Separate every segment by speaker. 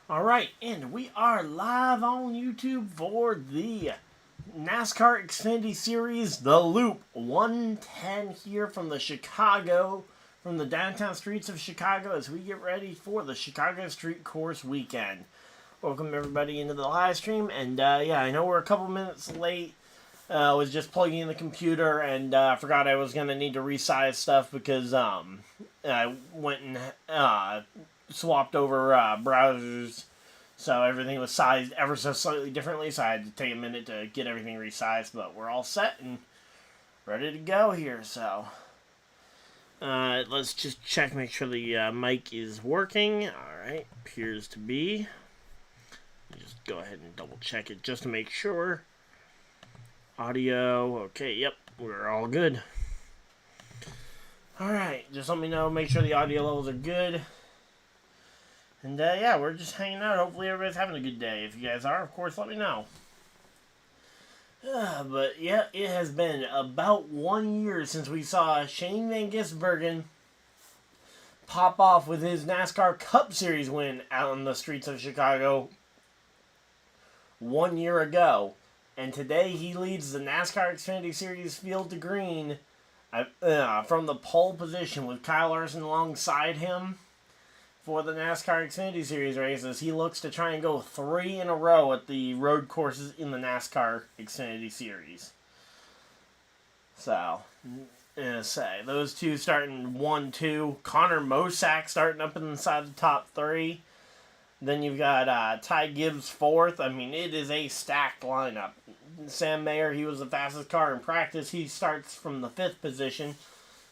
Speaker 1: Alright, and we are live on YouTube for the NASCAR Xfinity Series, The Loop 110 here from the downtown streets of Chicago as we get ready for the Chicago Street Course weekend. Welcome everybody into the live stream, and yeah, I know we're a couple minutes late. I was just plugging in the computer and forgot I was going to need to resize stuff because I went and swapped over browsers, so everything was sized ever so slightly differently, so I had to take a minute to get everything resized, but we're all set and ready to go here. So let's just check, make sure the mic is working. Alright, appears to be. Just go ahead and double check it just to make sure. Audio, okay, yep, we're all good. Alright, just let me know, make sure the audio levels are good. And yeah, we're just hanging out. Hopefully everybody's having a good day. If you guys are, of course, let me know. But yeah, it has been about 1 year since we saw Shane Van Gisbergen pop off with his NASCAR Cup Series win out on the streets of Chicago 1 year ago. And today he leads the NASCAR Xfinity Series field to green from the pole position with Kyle Larson alongside him for the NASCAR Xfinity Series races. He looks to try and go 3 in a row at the road courses in the NASCAR Xfinity Series. So, say those two starting 1-2. Connor Mosack starting up inside the top 3. Then you've got Ty Gibbs 4th. I mean, it is a stacked lineup. Sam Mayer, he was the fastest car in practice. He starts from the 5th position.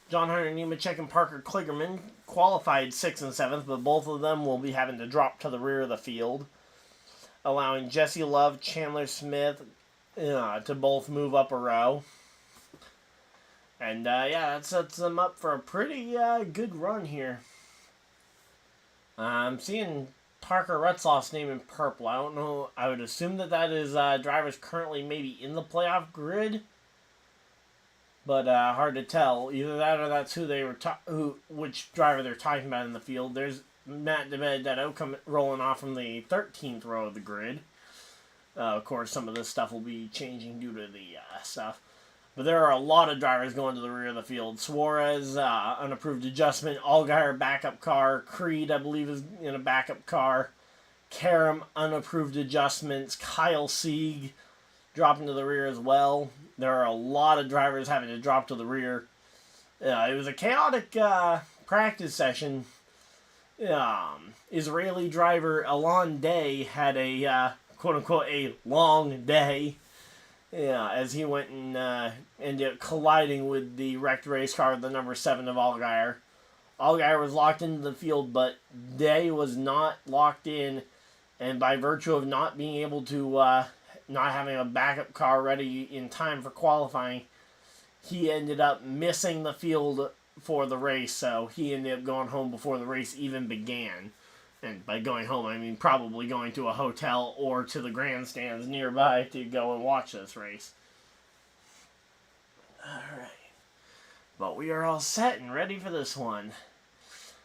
Speaker 1: John Hunter Nemechek and Parker Kligerman qualified 6th and 7th, but both of them will be having to drop to the rear of the field, allowing Jesse Love, Chandler Smith to both move up a row. And yeah, that sets them up for a pretty good run here. I'm seeing Parker Retzlaff's name in purple. I don't know. I would assume that is drivers currently maybe in the playoff grid. But hard to tell. Either that or that's who they were which driver they're talking about in the field. There's Matt DiBenedetto rolling off from the 13th row of the grid. Of course, some of this stuff will be changing due to the stuff. But there are a lot of drivers going to the rear of the field. Suarez, unapproved adjustment. Allgaier, backup car. Creed, I believe, is in a backup car. Karam, unapproved adjustments. Kyle Sieg dropping to the rear as well. There are a lot of drivers having to drop to the rear. It was a chaotic practice session. Israeli driver Alon Day had a quote-unquote a long day. As he went and ended up colliding with the wrecked race car with the number 7 of Allgaier. Allgaier was locked into the field, but Day was not locked in. And by virtue of not being able to not having a backup car ready in time for qualifying, he ended up missing the field for the race, so he ended up going home before the race even began. And by going home, I mean probably going to a hotel or to the grandstands nearby to go and watch this race. Alright. But we are all set and ready for this one.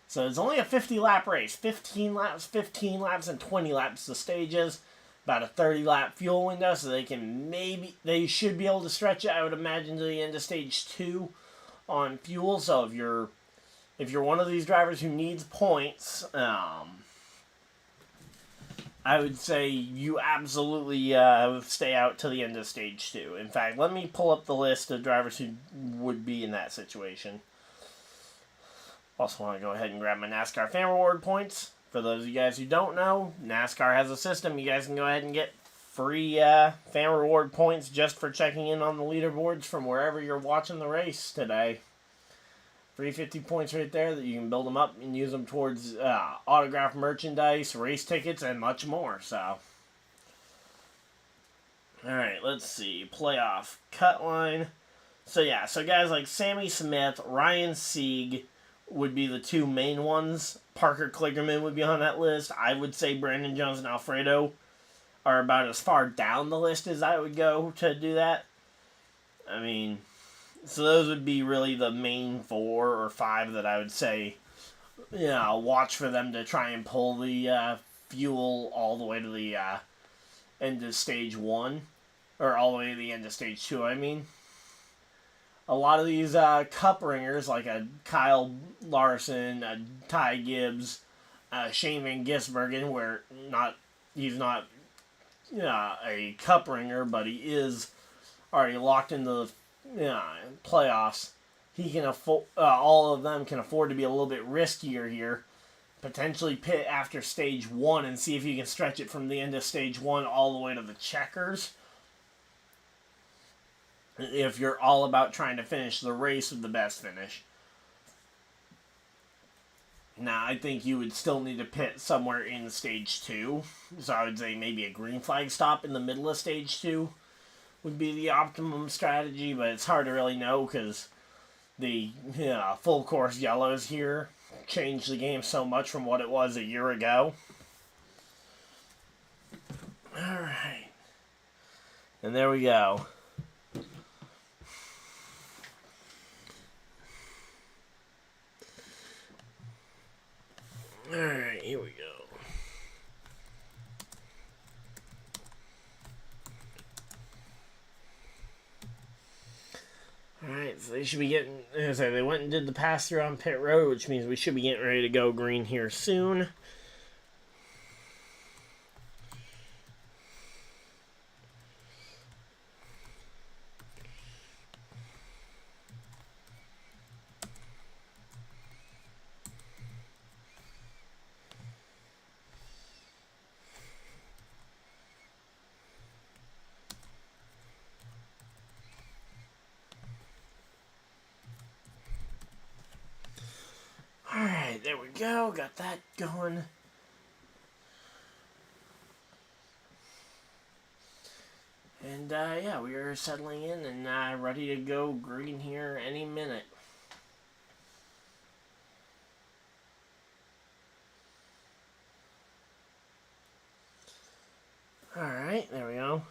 Speaker 1: So it's only a 50-lap race. 15 laps, and 20 laps the stages. About a 30-lap fuel window, so they should be able to stretch it, I would imagine, to the end of stage 2 on fuel. So if you're one of these drivers who needs points, I would say you absolutely stay out to the end of stage 2. In fact, let me pull up the list of drivers who would be in that situation. Also want to go ahead and grab my NASCAR fan reward points. For those of you guys who don't know, NASCAR has a system. You guys can go ahead and get free fan reward points just for checking in on the leaderboards from wherever you're watching the race today. Free 50 points right there that you can build them up and use them towards autographed merchandise, race tickets, and much more. So, alright, let's see. Playoff cut line. So yeah, so guys like Sammy Smith, Ryan Sieg would be the two main ones. Parker Kligerman would be on that list. I would say Brandon Jones and Alfredo are about as far down the list as I would go to do that. I mean, so those would be really the main 4 or 5 that I would say, watch for them to try and pull the fuel all the way to the end of stage 1. Or all the way to the end of stage 2, I mean. A lot of these cup ringers, like a Kyle Larson, a Ty Gibbs, Shane Van Gisbergen, where he's not a cup ringer, but he is already locked into the playoffs. He can afford, all of them can afford to be a little bit riskier here. Potentially pit after stage 1 and see if you can stretch it from the end of stage 1 all the way to the checkers. If you're all about trying to finish the race with the best finish. Now, I think you would still need to pit somewhere in stage 2. So I would say maybe a green flag stop in the middle of stage 2 would be the optimum strategy, but it's hard to really know because the full course yellows here changed the game so much from what it was a year ago. Alright. And there we go. Alright, here we go. Alright, so they should be getting, as I say, they went and did the pass through on pit road, which means we should be getting ready to go green here soon. Alright, there we go. Got that going. And, yeah, we are settling in and ready to go green here any minute. Alright, there we go.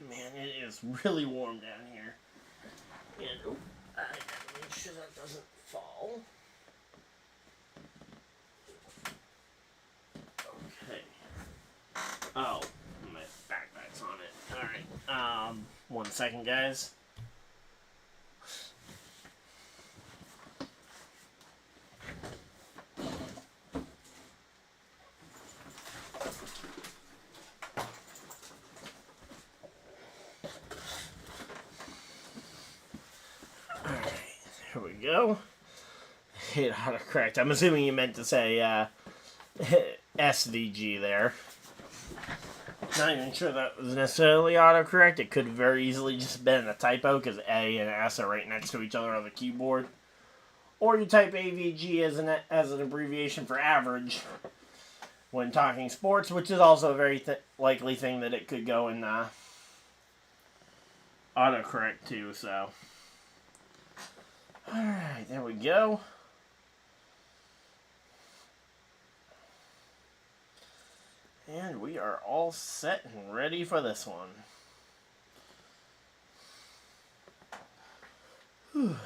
Speaker 1: Man, it is really warm down here. And, I gotta make sure that doesn't fall. Okay. Oh, my backpack's on it. Alright, 1 second, guys. Here we go. Hit autocorrect. I'm assuming you meant to say SVG there. Not even sure that was necessarily autocorrect. It could have very easily just been a typo because A and S are right next to each other on the keyboard. Or you type AVG as an abbreviation for average when talking sports, which is also a very likely thing that it could go in autocorrect too, so. Alright, there we go. And we are all set and ready for this one. Whew.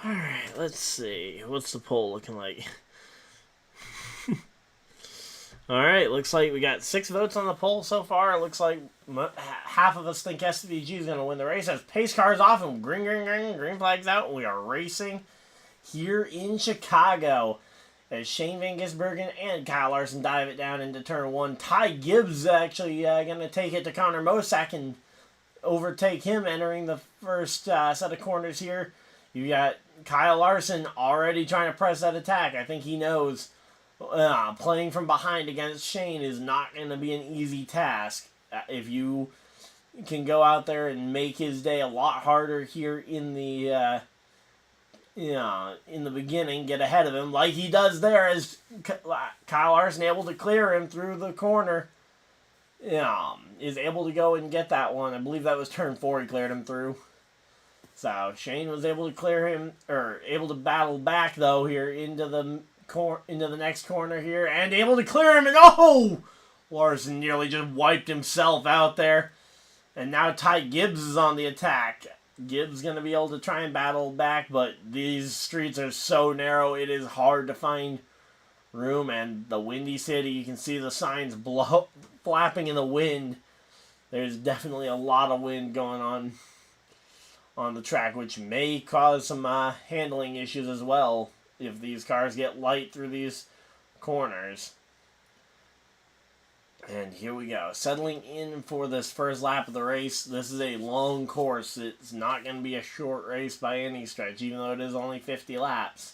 Speaker 1: Alright, let's see. What's the poll looking like? Alright, looks like we got 6 votes on the poll so far. It looks like half of us think SVG is going to win the race. As pace cars off and green flags out. We are racing here in Chicago. As Shane Van Gisbergen and Kyle Larson dive it down into turn 1. Ty Gibbs actually going to take it to Connor Mosack and overtake him entering the first set of corners here. You got Kyle Larson already trying to press that attack. I think he knows playing from behind against Shane is not going to be an easy task. If you can go out there and make his day a lot harder here in the in the beginning, get ahead of him like he does there, as Kyle Larson able to clear him through the corner. is able to go and get that one. I believe that was turn 4 he cleared him through. So Shane was able to clear him, or able to battle back though here into the next corner here, and able to clear him, and oh! Larson nearly just wiped himself out there. And now Ty Gibbs is on the attack. Gibbs going to be able to try and battle back, but these streets are so narrow, it is hard to find room. And the Windy City, you can see the signs flapping in the wind. There's definitely a lot of wind going on the track, which may cause some handling issues as well if these cars get light through these corners. And here we go, settling in for this first lap of the race. This is a long course. It's not going to be a short race by any stretch, even though it is only 50 laps.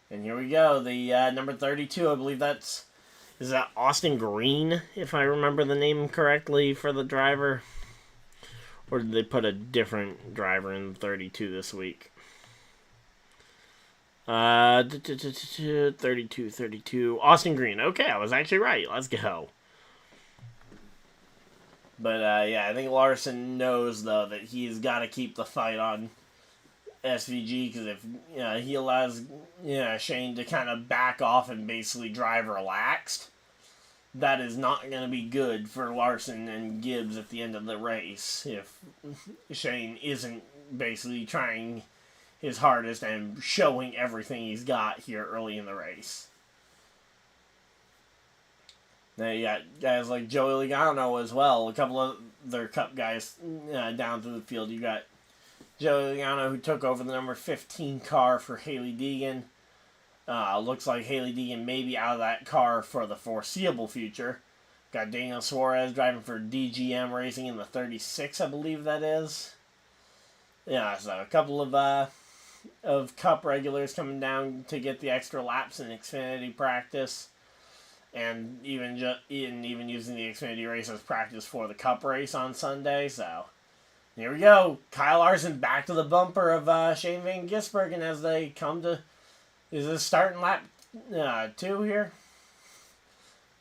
Speaker 1: And here we go, the number 32, I believe is that Austin Green, if I remember the name correctly for the driver? Or did they put a different driver in 32 this week? 32. Austin Green. Okay, I was actually right. Let's go. But, yeah, I think Larson knows, though, that he's got to keep the fight on SVG, because if he allows Shane to kind of back off and basically drive relaxed, that is not going to be good for Larson and Gibbs at the end of the race if Shane isn't basically trying his hardest and showing everything he's got here early in the race. Now you got guys like Joey Logano as well, a couple of their Cup guys down through the field. You got Joey Logano, who took over the number 15 car for Hailie Deegan. Looks like Hailie Deegan may be out of that car for the foreseeable future. Got Daniel Suarez driving for DGM Racing in the 36, I believe that is. Yeah, so a couple of Cup regulars coming down to get the extra laps in Xfinity practice, and even using the Xfinity race as practice for the Cup race on Sunday. So here we go, Kyle Larson back to the bumper of Shane Van Gisbergen as they come to. Is this starting lap 2 here?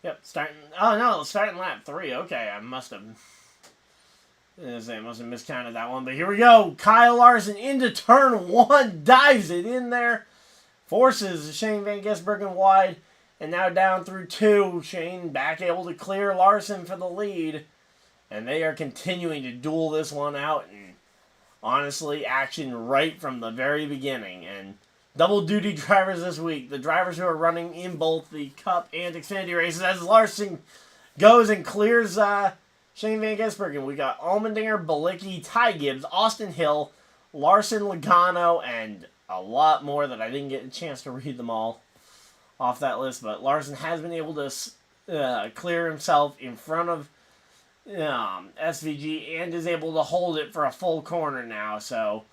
Speaker 1: Yep, starting. Oh no, starting lap 3. Okay, I must have miscounted that one. But here we go. Kyle Larson into turn 1, dives it in there, forces Shane Van Gisbergen wide, and now down through 2. Shane back able to clear Larson for the lead, and they are continuing to duel this one out. And honestly, action right from the very beginning. And double duty drivers this week. The drivers who are running in both the Cup and Xfinity races as Larson goes and clears Shane Van Gisbergen. We got Allmendinger, Balicki, Ty Gibbs, Austin Hill, Larson, Logano, and a lot more that I didn't get a chance to read them all off that list. But Larson has been able to clear himself in front of SVG and is able to hold it for a full corner now. So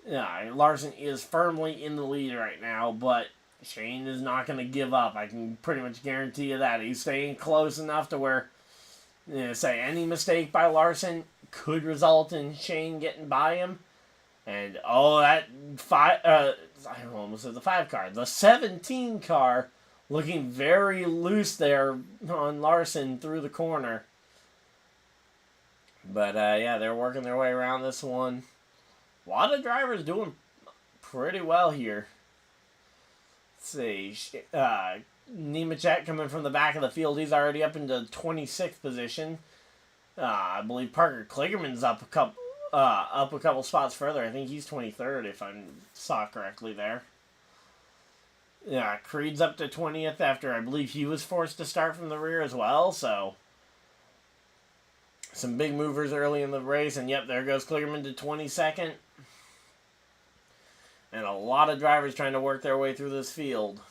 Speaker 1: Larson is firmly in the lead right now, but Shane is not going to give up. I can pretty much guarantee you that. He's staying close enough to where, say, any mistake by Larson could result in Shane getting by him. And, I almost said the 5 car. The 17 car looking very loose there on Larson through the corner. But, they're working their way around this one. A lot of drivers doing pretty well here. Let's see. Nemechek coming from the back of the field. He's already up into 26th position. I believe Parker Kligerman's up a couple spots further. I think he's 23rd if I saw correctly there. Yeah, Creed's up to 20th after I believe he was forced to start from the rear as well. So some big movers early in the race. And yep, there goes Kligerman to 22nd. And a lot of drivers trying to work their way through this field.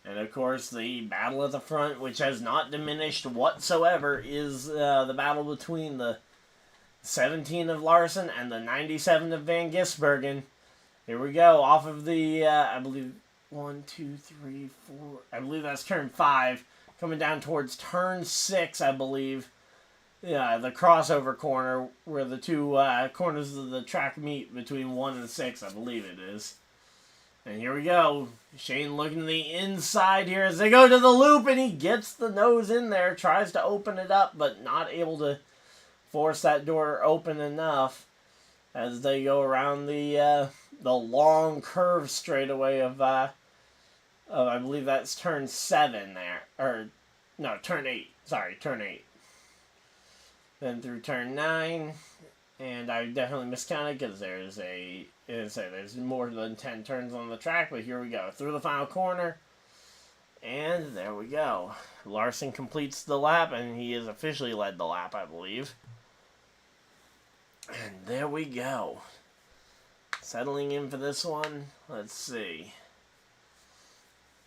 Speaker 1: And of course, the battle at the front, which has not diminished whatsoever, is the battle between the 17 of Larson and the 97 of Van Gisbergen. Here we go, off of the, I believe, 1, 2, 3, 4, I believe that's turn 5, coming down towards turn 6, I believe. Yeah, the crossover corner where the two corners of the track meet between 1 and 6, I believe it is. And here we go. Shane looking to the inside here as they go to the loop, and he gets the nose in there, tries to open it up, but not able to force that door open enough as they go around the long curve straightaway of I believe that's turn 7 there. Or, no, turn 8. Sorry, turn 8. Then through turn 9. And I definitely miscounted because there's more than 10 turns on the track. But here we go. Through the final corner. And there we go. Larson completes the lap, and he has officially led the lap, I believe. And there we go. Settling in for this one. Let's see.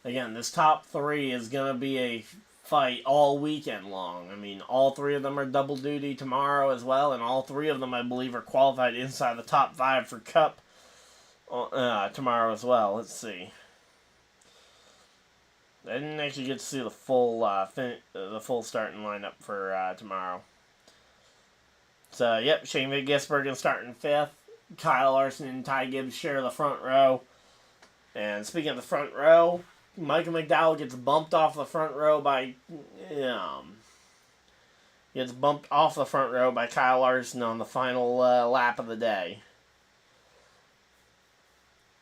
Speaker 1: Again, this top 3 is going to be a fight all weekend long. I mean, all 3 of them are double duty tomorrow as well, and all 3 of them, I believe, are qualified inside the top 5 for Cup tomorrow as well. Let's see. I didn't actually get to see the full starting lineup for tomorrow. So, yep, Shane Gisbergen starting 5th. Kyle Larson and Ty Gibbs share the front row. And speaking of the front row, Michael McDowell gets bumped off the front row by Kyle Larson on the final lap of the day.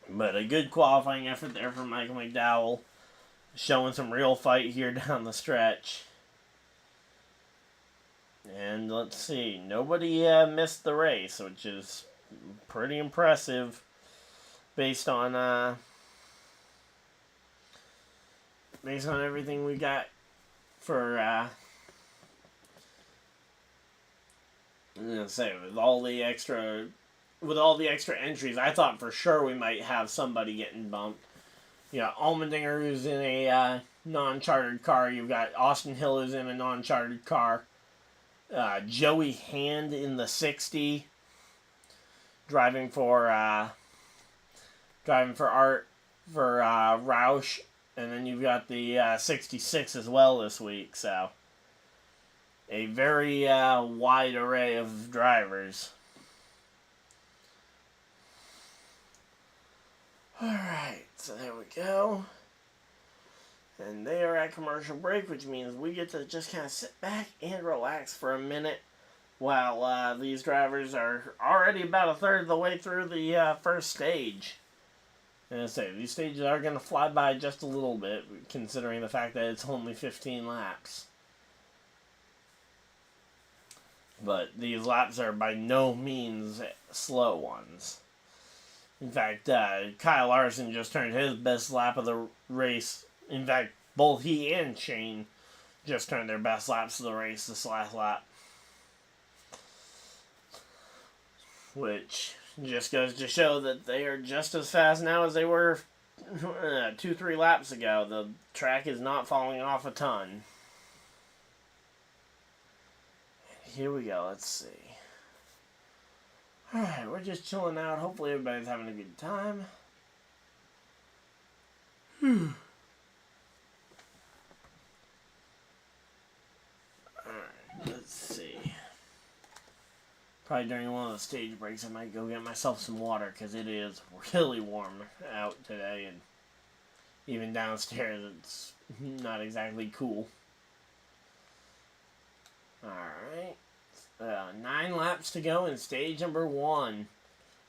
Speaker 1: But a good qualifying effort there from Michael McDowell, showing some real fight here down the stretch. And let's see, nobody missed the race, which is pretty impressive based on everything we got for with all the extra entries. I thought for sure we might have somebody getting bumped. You got Allmendinger, who's in a non-chartered car. You've got Austin Hill, who's in a non-chartered car. Joey Hand in the 60, driving for Roush, and then you've got the 66 as well this week. So a very wide array of drivers. All right, so there we go. And they are at commercial break, which means we get to just kind of sit back and relax for a minute while these drivers are already about a third of the way through the first stage. And I say, these stages are going to fly by just a little bit, considering the fact that it's only 15 laps. But these laps are by no means slow ones. In fact, Kyle Larson just turned his best lap of the race. In fact, both he and Shane just turned their best laps of the race this last lap. Which just goes to show that they are just as fast now as they were 2-3 laps ago. The track is not falling off a ton. Here we go, let's see. Alright, we're just chilling out. Hopefully everybody's having a good time. Alright, let's see. Probably during one of the stage breaks I might go get myself some water, because it is really warm out today, and even downstairs it's not exactly cool. Alright. 9 laps to go in stage number 1.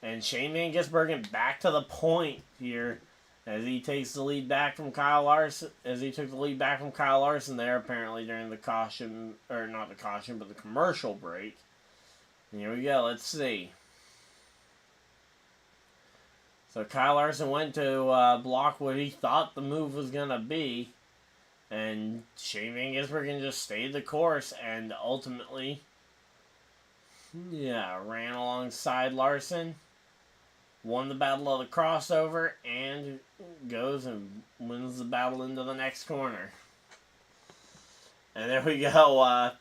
Speaker 1: And Shane Van Gisbergen back to the point here as he takes the lead back from Kyle Larson. As he took the lead back from Kyle Larson there, apparently during the caution, or not the caution, but the commercial break. And here we go, let's see. So Kyle Larson went to block what he thought the move was going to be. And Shane Van Gisbergen just stayed the course and ultimately, ran alongside Larson, won the battle of the crossover, and goes and wins the battle into the next corner. And there we go.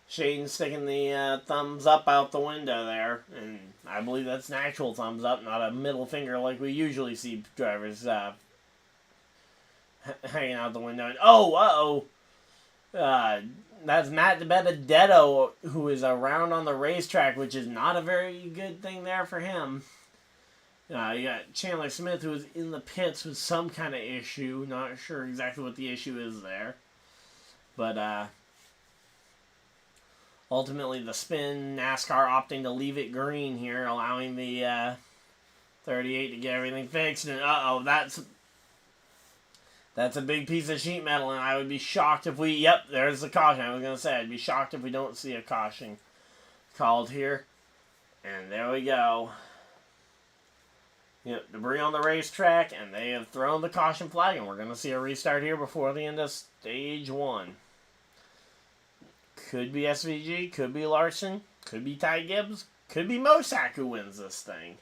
Speaker 1: Shane sticking the thumbs up out the window there. And I believe that's an actual thumbs up, not a middle finger like we usually see drivers hanging out the window. And, that's Matt DiBenedetto, who is around on the racetrack, which is not a very good thing there for him. You got Chandler Smith, who was in the pits with some kind of issue. Not sure exactly what the issue is there. But ultimately, the spin, NASCAR opting to leave it green here, allowing the 38 to get everything fixed. And that's a big piece of sheet metal, and I would be shocked if we... Yep, there's the caution. I was going to say, I'd be shocked if we don't see a caution called here. And there we go. Yep, debris on the racetrack, and they have thrown the caution flag, and we're going to see a restart here before the end of Stage 1. Could be SVG, could be Larson, could be Ty Gibbs, could be Mosak who wins this thing.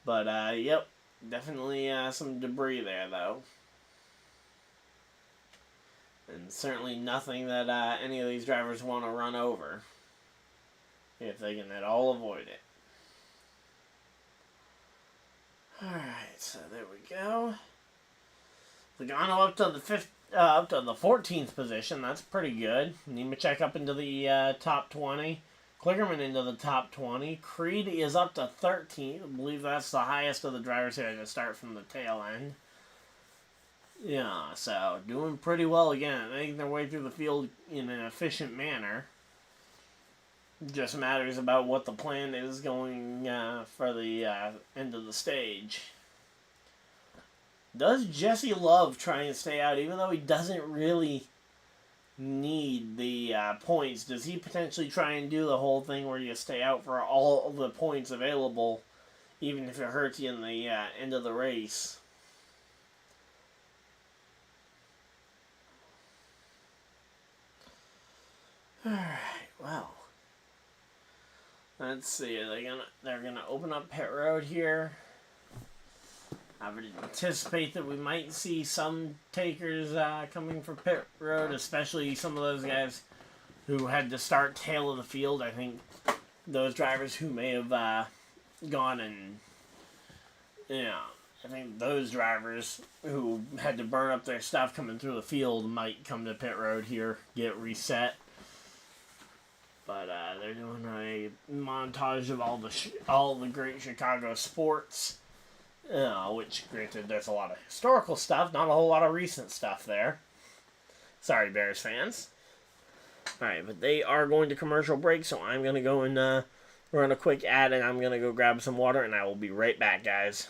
Speaker 1: But, yep, definitely some debris there, though. And certainly nothing that any of these drivers want to run over, if they can at all avoid it. Alright, so there we go. Logano up to the 14th position. That's pretty good. Nemechek up into the top 20. Kligerman into the top 20. Creed is up to 13th. I believe that's the highest of the drivers here to start from the tail end. Yeah, so doing pretty well again. Making their way through the field in an efficient manner. Just matters about what the plan is going for the end of the stage. Does Jesse Love try and stay out, even though he doesn't really need the points? Does he potentially try and do the whole thing where you stay out for all of the points available, even if it hurts you in the end of the race? Alright, well. Let's see, they're gonna open up pit road here. I would anticipate that we might see some takers coming for pit road, especially some of those guys who had to start tail of the field. I think those drivers who may have gone and, I think those drivers who had to burn up their stuff coming through the field might come to pit road here, get reset. But they're doing a montage of all the great Chicago sports, which, granted, there's a lot of historical stuff, not a whole lot of recent stuff there. Sorry, Bears fans. Alright, but they are going to commercial break, so I'm going to go and run a quick ad, and I'm going to go grab some water, and I will be right back, guys.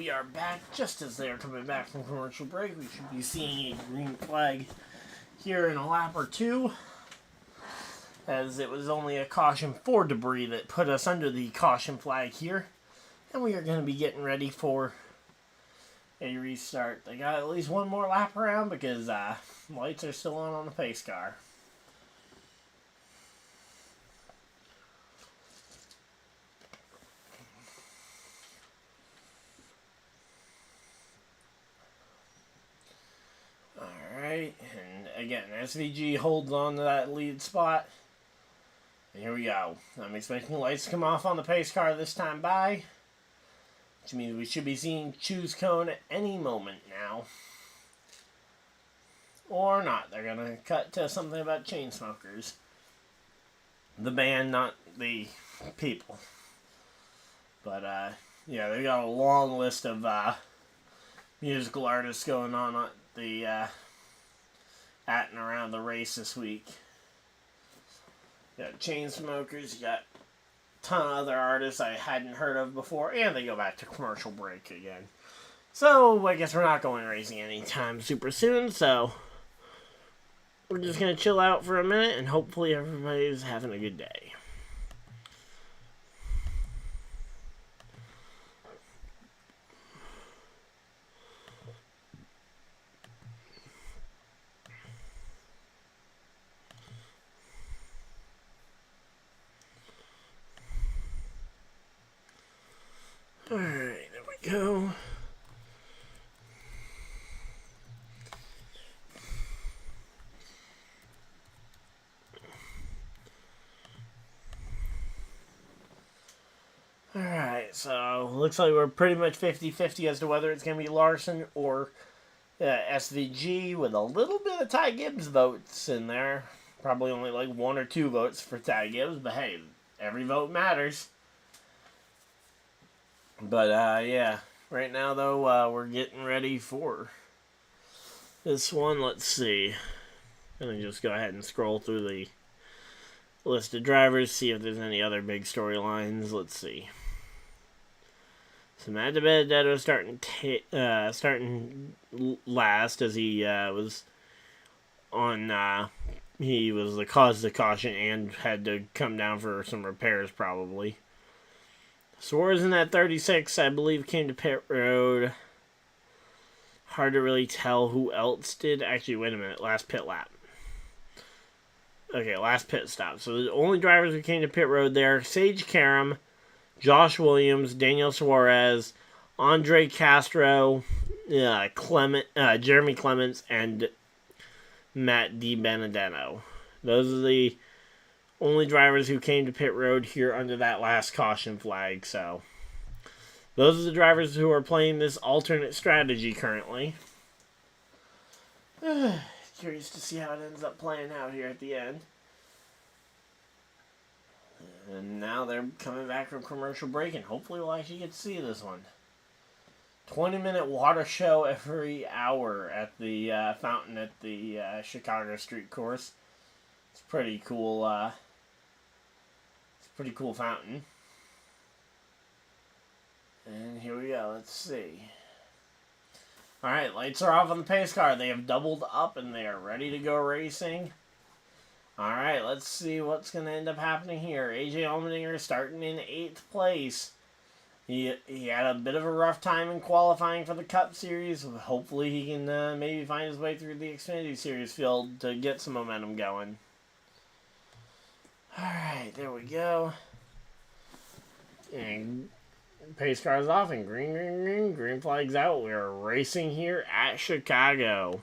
Speaker 1: we are back just as they are coming back from commercial break. We should be seeing a green flag here in a lap or two, as it was only a caution for debris that put us under the caution flag here. And we are going to be getting ready for a restart. They got at least one more lap around because lights are still on the pace car. Alright, and again, SVG holds on to that lead spot. And here we go. I'm expecting the lights to come off on the pace car this time by, which means we should be seeing choose cone at any moment now. Or not. They're going to cut to something about chain smokers. The band, not the people. But, yeah, they got a long list of musical artists going on at the at and around the race this week. You got chain smokers, you got a ton of other artists I hadn't heard of before, and they go back to commercial break again. So, I guess we're not going racing anytime super soon, so we're just going to chill out for a minute, and hopefully everybody's having a good day. Alright, there we go. Alright, so looks like we're pretty much 50-50 as to whether it's going to be Larson or SVG, with a little bit of Ty Gibbs votes in there. Probably only like 1 or 2 votes for Ty Gibbs, but hey, every vote matters. But, yeah, right now, though, we're getting ready for this one. Let's see. I'm going to just go ahead and scroll through the list of drivers, see if there's any other big storylines. Let's see. So, Matt DiBenedetto starting last, as he was on, he was the cause of the caution and had to come down for some repairs, probably. Suarez in that 36, I believe, came to pit road. Hard to really tell who else did. Actually, wait a minute. Last pit lap. Okay, last pit stop. So the only drivers who came to pit road there: Sage Karam, Josh Williams, Daniel Suarez, Andre Castro, Jeremy Clements, and Matt DiBenedetto. Those are the only drivers who came to pit road here under that last caution flag. So those are the drivers who are playing this alternate strategy currently. Curious to see how it ends up playing out here at the end. And now they're coming back from commercial break, and hopefully we'll actually get to see this one. 20-minute water show every hour at the fountain at the Chicago Street Course. It's pretty cool. Pretty cool fountain. And here we go. Let's see. Alright, lights are off on the pace car. They have doubled up and they are ready to go racing. Alright, let's see what's going to end up happening here. AJ Allmendinger starting in 8th place. He had a bit of a rough time in qualifying for the Cup Series. Hopefully he can maybe find his way through the Xfinity Series field to get some momentum going. Alright, there we go. And pace car's off, and green flag's out. We are racing here at Chicago.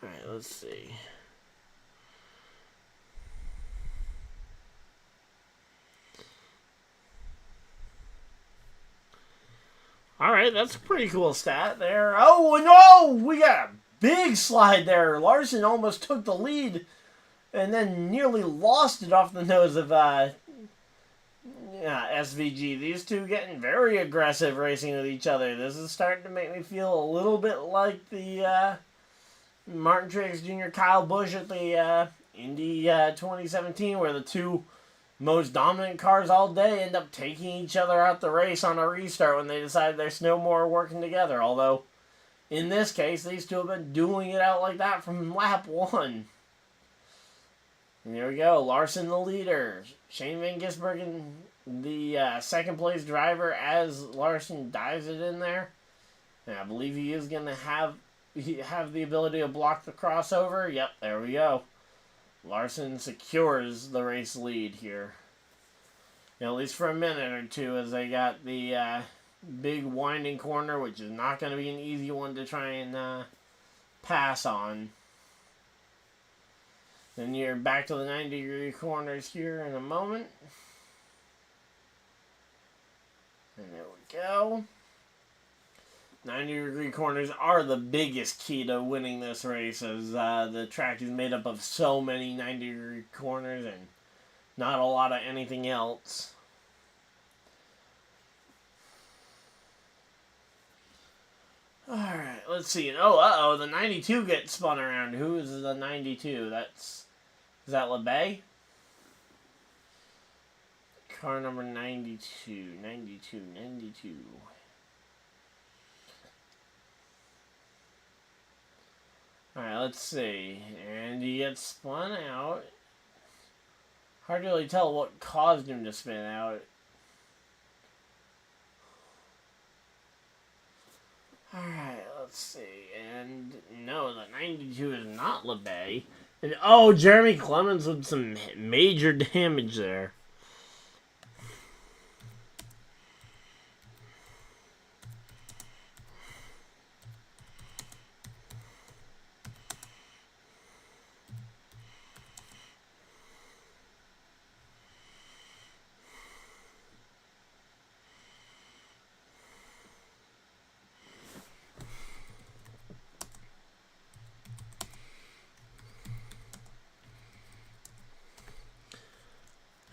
Speaker 1: Alright, let's see. Alright, that's a pretty cool stat there. Oh, no! We got a big slide there. Larson almost took the lead and then nearly lost it off the nose of SVG. These two getting very aggressive racing with each other. This is starting to make me feel a little bit like the Martin Truex Jr. Kyle Busch at the Indy 2017, where the two most dominant cars all day end up taking each other out the race on a restart when they decide there's no more working together. Although, in this case, these two have been dueling it out like that from lap 1. And there we go. Larson the leader. Shane Van Gisbergen, the second place driver, as Larson dives it in there. And I believe he is going to have the ability to block the crossover. Yep, there we go. Larson secures the race lead here. At least for a minute or two, as they got the big winding corner, which is not going to be an easy one to try and pass on. Then you're back to the 90-degree corners here in a moment. And there we go. 90-degree corners are the biggest key to winning this race, as the track is made up of so many 90-degree corners and not a lot of anything else. Alright, let's see. Oh, the 92 gets spun around. Who is the 92? Is that LeBay? Car number 92. 92. Alright, let's see. And he gets spun out. Hard to really tell what caused him to spin out. Alright, let's see. And no, the 92 is not LeBay. And oh, Jeremy Clemens with some major damage there.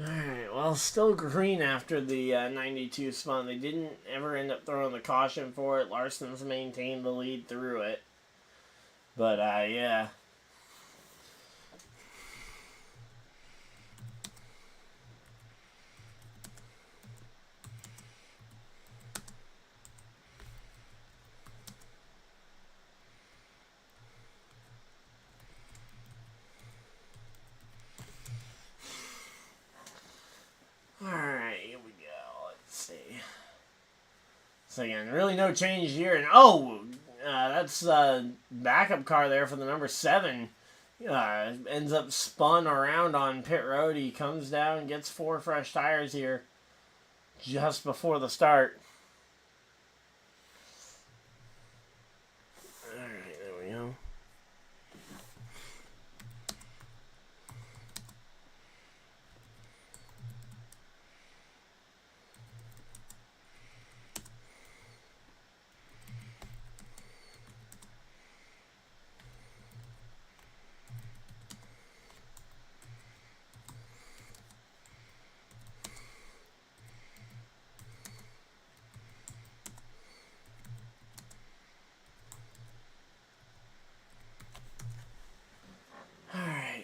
Speaker 1: Alright, well, still green after the 92 spun. They didn't ever end up throwing the caution for it. Larson's maintained the lead through it. But, yeah. Alright, here we go. Let's see. So again, really no change here. And that's a backup car there for the number 7. Ends up spun around on pit road. He comes down, gets 4 fresh tires here just before the start. Alright, there we go.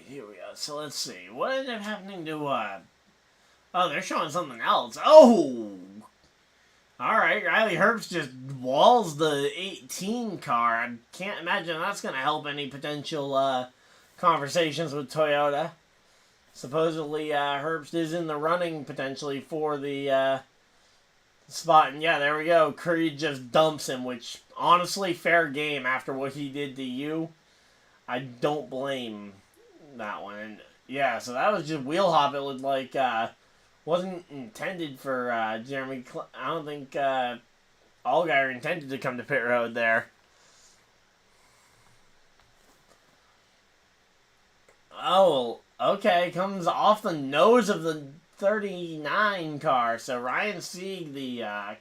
Speaker 1: Here we go. So let's see. What ended up happening to, oh, they're showing something else. Oh! Alright, Riley Herbst just walls the 18 car. I can't imagine that's going to help any potential, conversations with Toyota. Supposedly, Herbst is in the running, potentially, for the, spot. And yeah, there we go. Creed just dumps him, which, honestly, fair game after what he did to you. I don't blame that one. And yeah, so that was just wheel hop. It looked like wasn't intended for Jeremy. I don't think Allgaier intended to come to pit road there. Oh, okay. Comes off the nose of the 39 car. So Ryan Sieg, the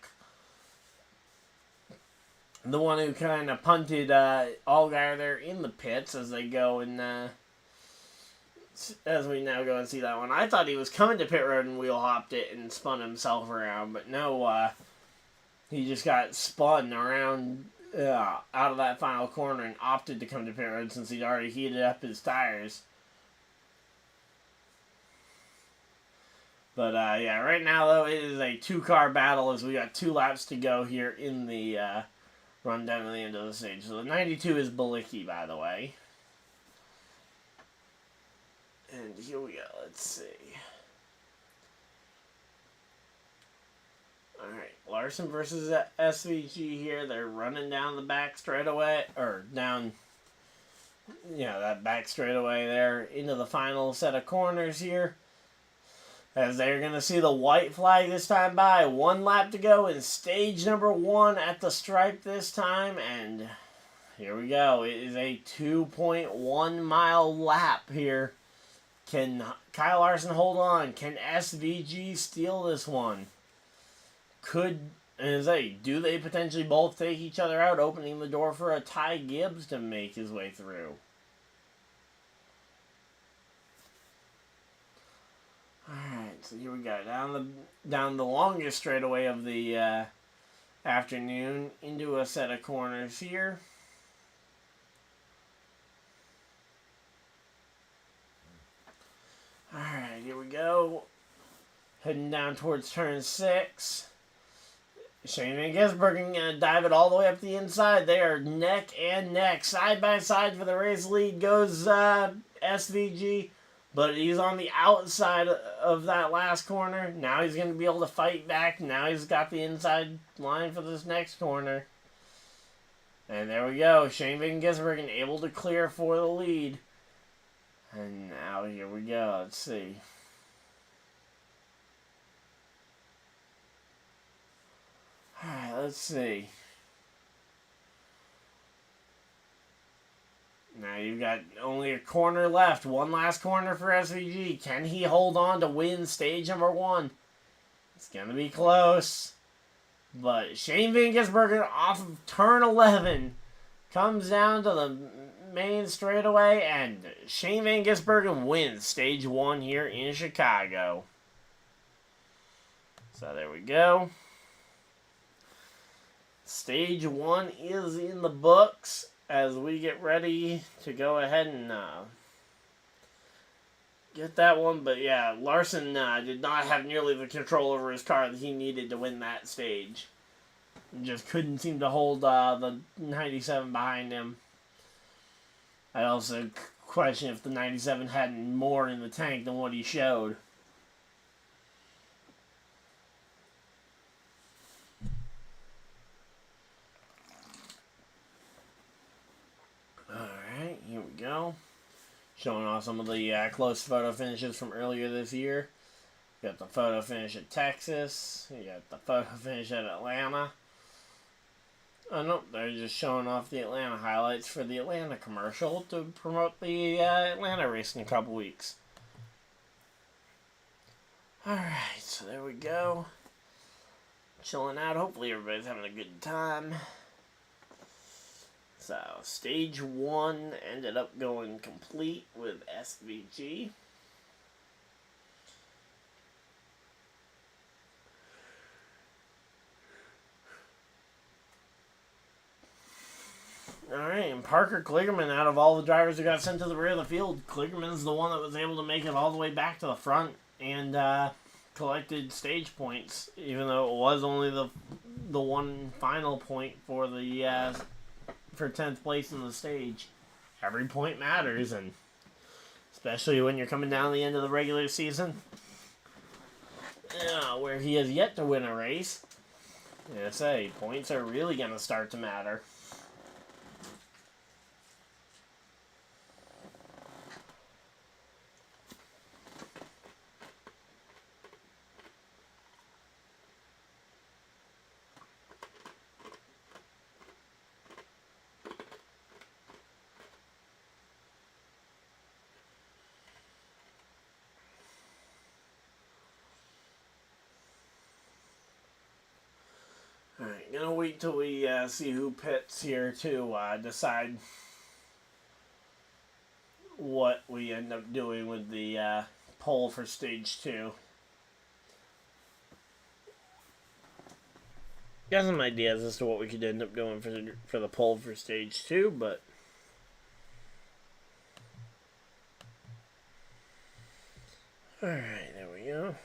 Speaker 1: one who kind of punted Allgaier there in the pits as they go and as we now go and see that one. I thought he was coming to pit road and wheel hopped it and spun himself around, but no, he just got spun around out of that final corner and opted to come to pit road since he'd already heated up his tires. But yeah, right now though it is a 2-car battle as we got 2 laps to go here in the run down to the end of the stage. So the 92 is Balicki, by the way. And here we go. Let's see. Alright, Larson versus SVG here. They're running down the back straightaway, or down, that back straightaway there into the final set of corners here. As they're going to see the white flag this time by. 1 lap to go in stage number 1 at the stripe this time. And here we go. It is a 2.1 mile lap here. Can Kyle Larson hold on? Can SVG steal this one? Do they potentially both take each other out, opening the door for a Ty Gibbs to make his way through? Alright, so here we go. Down the longest straightaway of the afternoon into a set of corners here. Alright, here we go. Heading down towards turn 6. Shane Van Gisbergen going to dive it all the way up the inside. They are neck and neck. Side by side for the race lead goes SVG. But he's on the outside of that last corner. Now he's going to be able to fight back. Now he's got the inside line for this next corner. And there we go. Shane Van Gisbergen able to clear for the lead. And now here we go. Let's see. Alright, let's see. Now you've got only a corner left. 1 last corner for SVG. Can he hold on to win stage number 1? It's going to be close. But Shane Van Gisbergen off of turn 11 comes down to the main straightaway, and Shane Van Gisbergen wins stage 1 here in Chicago. So there we go. Stage 1 is in the books as we get ready to go ahead and get that one. But yeah, Larson did not have nearly the control over his car that he needed to win that stage. Just couldn't seem to hold the 97 behind him. I also question if the 97 had more in the tank than what he showed. Alright, here we go. Showing off some of the close photo finishes from earlier this year. You got the photo finish at Texas. You got the photo finish at Atlanta. Oh, no, they're just showing off the Atlanta highlights for the Atlanta commercial to promote the Atlanta race in a couple weeks. Alright, so there we go. Chilling out. Hopefully everybody's having a good time. So, stage 1 ended up going complete with SVG. Alright, and Parker Kligerman, out of all the drivers who got sent to the rear of the field, Kligerman's the one that was able to make it all the way back to the front and collected stage points, even though it was only the one final point for the for 10th place in the stage. Every point matters, and especially when you're coming down the end of the regular season, where he has yet to win a race. I say, points are really going to start to matter. Alright, gonna wait till we see who pits here to decide what we end up doing with the poll for stage 2. Got some ideas as to what we could end up doing for the poll for stage 2, but alright, there we go.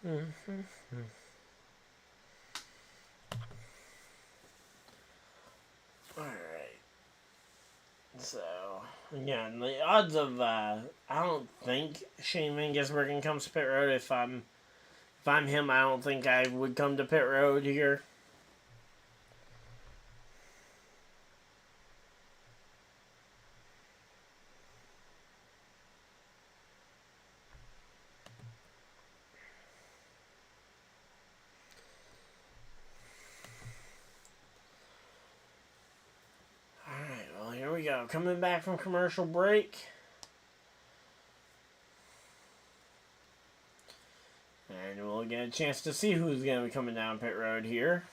Speaker 1: Alright. So, again, the odds of, I don't think Shane Mangesbergen comes to pit road. If I'm him, I don't think I would come to pit road here. Alright, well, here we go. Coming back from commercial break. And we'll get a chance to see who's going to be coming down pit road here.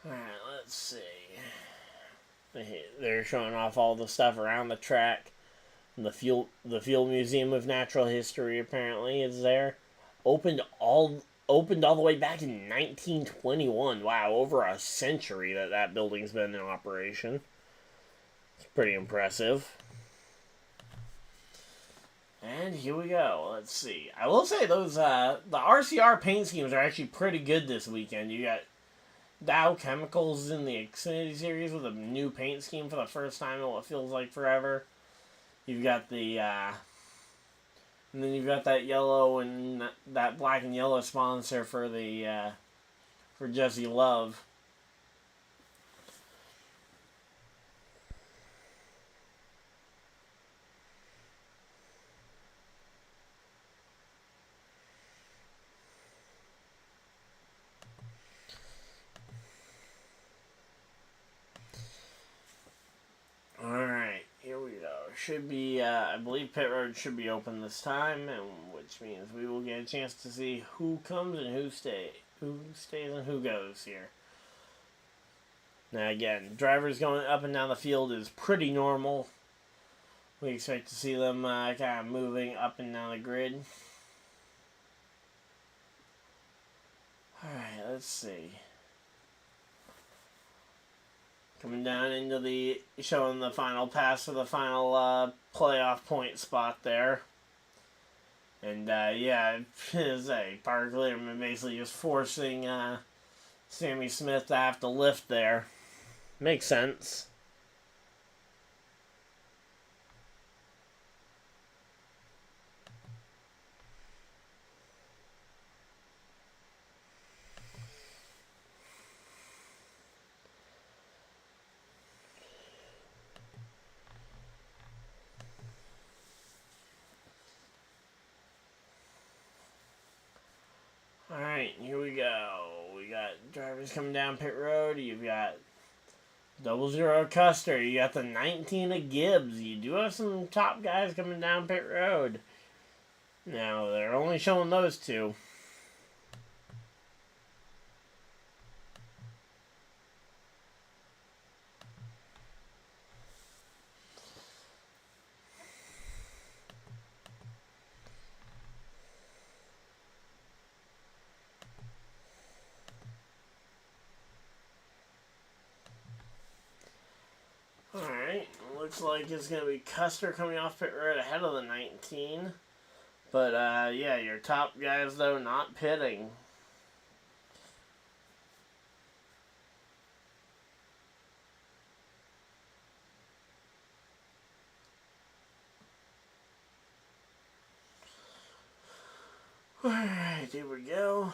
Speaker 1: Alright, let's see. They're showing off all the stuff around the track. The Field Museum of Natural History apparently is there. Opened all the way back in 1921. Wow, over a century that building's been in operation. It's pretty impressive. And here we go. Let's see. I will say those the RCR paint schemes are actually pretty good this weekend. You got Dow Chemicals in the Xfinity series with a new paint scheme for the first time in what feels like forever. You've got the, and then you've got that yellow and that black and yellow sponsor for the, for Jesse Love. Alright, here we go. Should be, I believe pit road should be open this time, and which means we will get a chance to see who comes and who stays and who goes here. Now again, drivers going up and down the field is pretty normal. We expect to see them kind of moving up and down the grid. Alright, let's see. Coming down into the, showing the final pass for the final playoff point spot there. And yeah, it's a Parker Kligerman basically just forcing Sammy Smith to have to lift there. Makes sense. Alright, here we go. We got drivers coming down pit road. You've got 00 Custer. You got the 19 of Gibbs. You do have some top guys coming down pit road. Now, they're only showing those two. Alright, looks like it's going to be Custer coming off pit road ahead of the 19. But, yeah, your top guys, though, not pitting. Alright, here we go.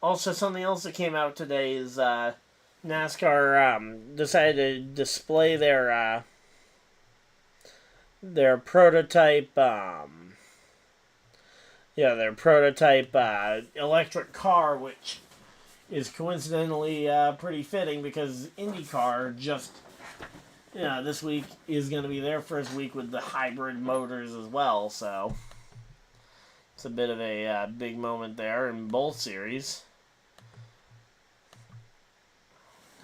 Speaker 1: Also, something else that came out today is, NASCAR decided to display their prototype electric car, which is coincidentally pretty fitting because IndyCar just this week is going to be their first week with the hybrid motors as well, so it's a bit of a big moment there in both series.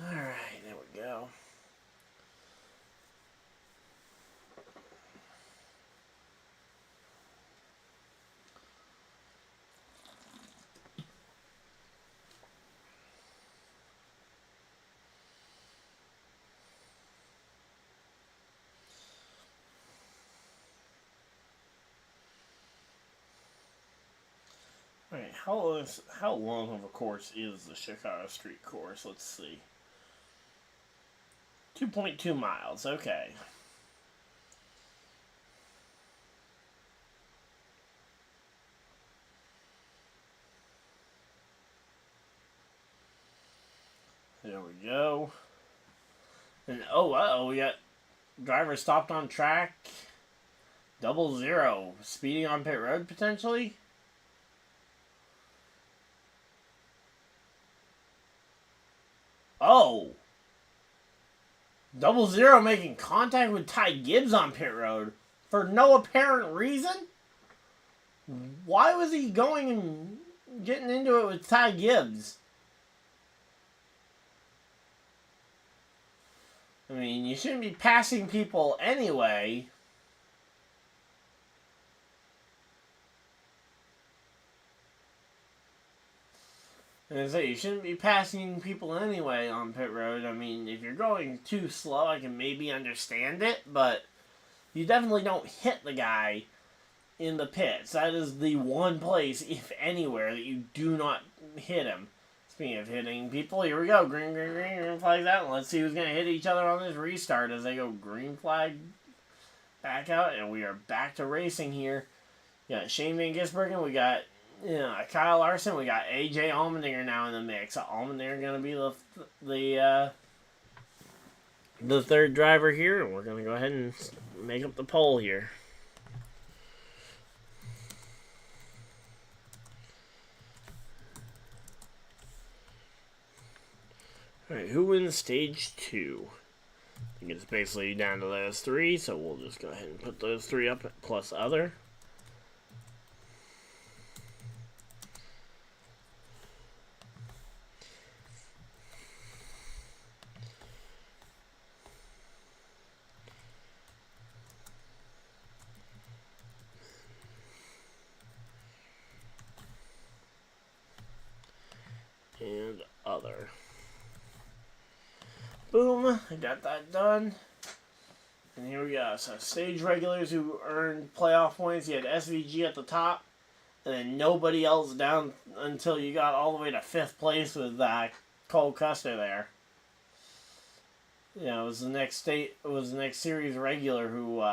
Speaker 1: Alright, how long of a course is the Chicago Street Course? Let's see. 2.2 miles. Okay. There we go. And oh, we got driver stopped on track. 00. Speeding on pit road potentially. Oh. 00 making contact with Ty Gibbs on pit road for no apparent reason. Why was he going and getting into it with Ty Gibbs? I mean, you shouldn't be passing people anyway. And I say, you shouldn't be passing people anyway on pit road. I mean, if you're going too slow, I can maybe understand it, but you definitely don't hit the guy in the pits. That is the one place, if anywhere, that you do not hit him. Speaking of hitting people, here we go. Green, green, green, green flags out. Let's see who's going to hit each other on this restart as they go green flag back out. And we are back to racing here. We got Shane Van Gisbergen. We got Kyle Larson. We got AJ Allmendinger now in the mix. Allmendinger going to be the third driver here. And we're going to go ahead and make up the poll here. Alright, who wins stage 2? I think it's basically down to those 3, so we'll just go ahead and put those 3 up, plus other. And other. Boom, I got that done. And here we go. So stage regulars who earned playoff points. You had SVG at the top. And then nobody else down until you got all the way to 5th place with Cole Custer there. It was the next series regular who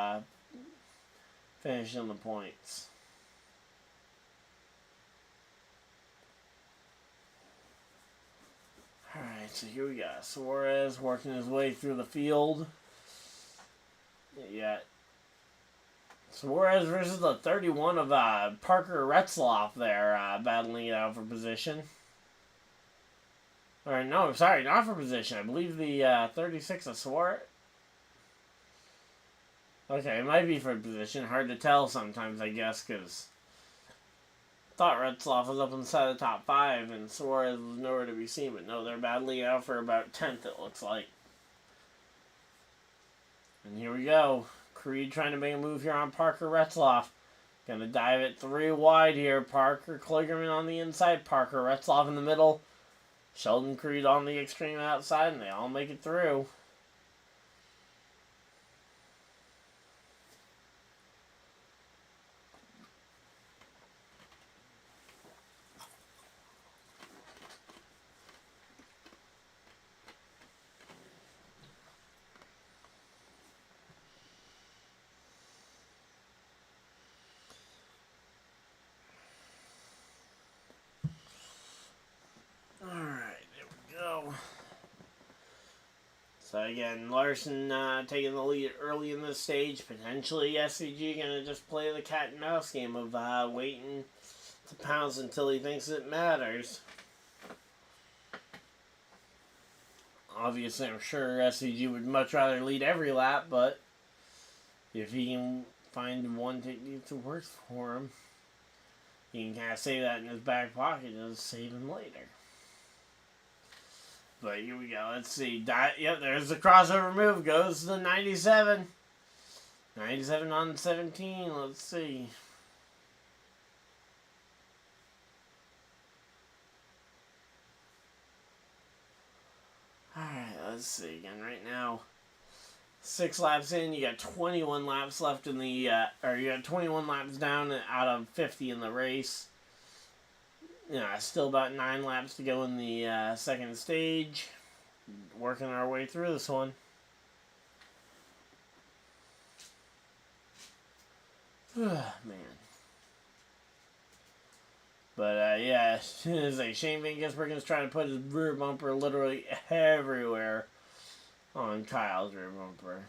Speaker 1: finished in the points. Alright, so here we got Suarez working his way through the field. You got Suarez versus the 31 of Parker Retzloff there, battling it out for position. Or no, sorry, not for position. I believe the 36 of Suarez. Okay, it might be for position. Hard to tell sometimes, I guess, because thought Retzloff was up on the side of the top 5 and Suarez was nowhere to be seen, but no, they're battling out for about 10th, it looks like. And here we go. Creed trying to make a move here on Parker Retzloff. Gonna dive it 3 wide here. Parker Kligerman on the inside. Parker Retzloff in the middle. Sheldon Creed on the extreme outside, and they all make it through. So again, Larson taking the lead early in this stage. Potentially SVG going to just play the cat and mouse game of waiting to pounce until he thinks it matters. Obviously, I'm sure SVG would much rather lead every lap, but if he can find one technique that works for him, he can kind of save that in his back pocket and save him later. But here we go. Let's see. Yep, there's the crossover move. Goes to the 97. 97 on 17. Let's see. Alright, let's see. Again, right now, 6 laps in. You got 21 laps left in the, you got 21 laps down out of 50 in the race. Yeah, still about 9 laps to go in the second stage. Working our way through this one. Man. But yeah, it's like Shane Van Gisbergen's trying to put his rear bumper literally everywhere on Kyle's rear bumper.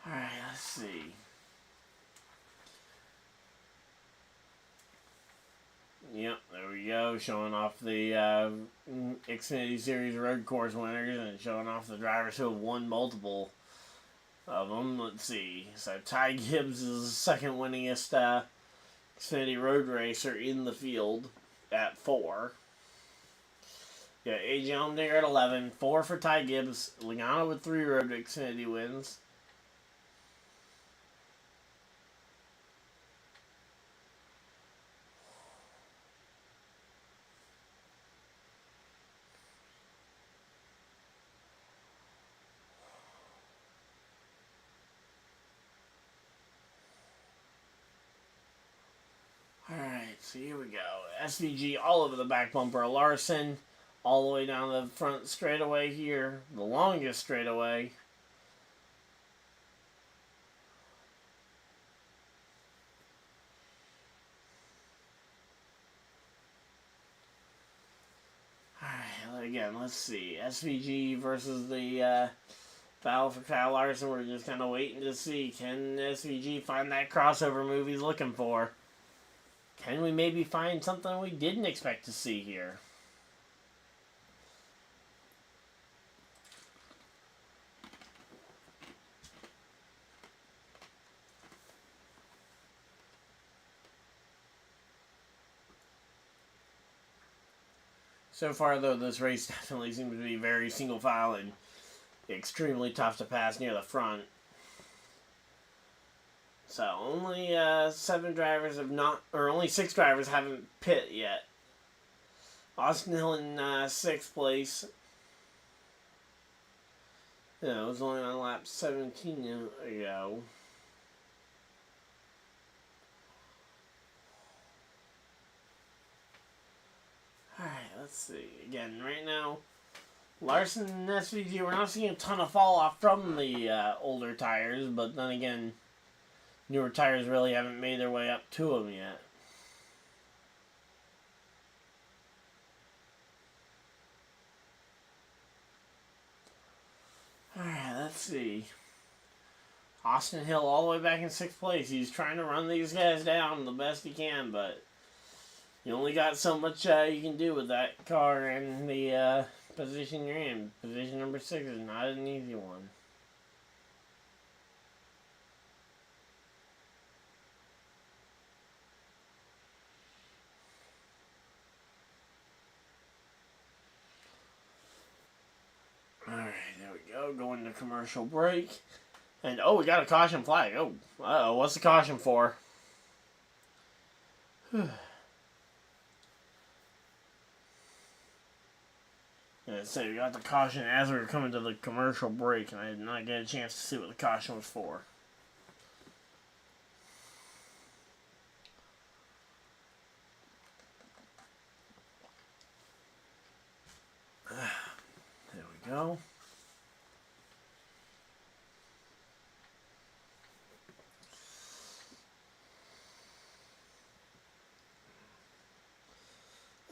Speaker 1: Alright, let's see. Yep, there we go. Showing off the Xfinity Series road course winners and showing off the drivers who have won multiple of them. Let's see. So Ty Gibbs is the second winningest Xfinity road racer in the field at 4. Yeah, A.J. Allmendinger at 11. 4 for Ty Gibbs. Logano with 3 road Xfinity wins. Alright, so here we go. SVG all over the back bumper. Larson all the way down the front straightaway here. The longest straightaway. Alright, again, let's see. SVG versus the battle for Kyle Larson. We're just kind of waiting to see. Can SVG find that crossover move he's looking for? Can we maybe find something we didn't expect to see here? So far, though, this race definitely seems to be very single file and extremely tough to pass near the front. So only 7 drivers have not, or only 6 drivers haven't pit yet. Austin Hill in 6th place. Yeah, it was only on lap 17 ago. Alright, let's see. Again, right now, Larson and SVG, we're not seeing a ton of fall off from the older tires, but then again, newer tires really haven't made their way up to them yet. Alright, let's see. Austin Hill all the way back in 6th place. He's trying to run these guys down the best he can, but you only got so much you can do with that car and the position you're in. Position number 6 is not an easy one. Alright, there we go. Going to commercial break. And, oh, we got a caution flag. Oh, uh-oh. What's the caution for? And so we got the caution as we were coming to the commercial break, and I did not get a chance to see what the caution was for. There we go.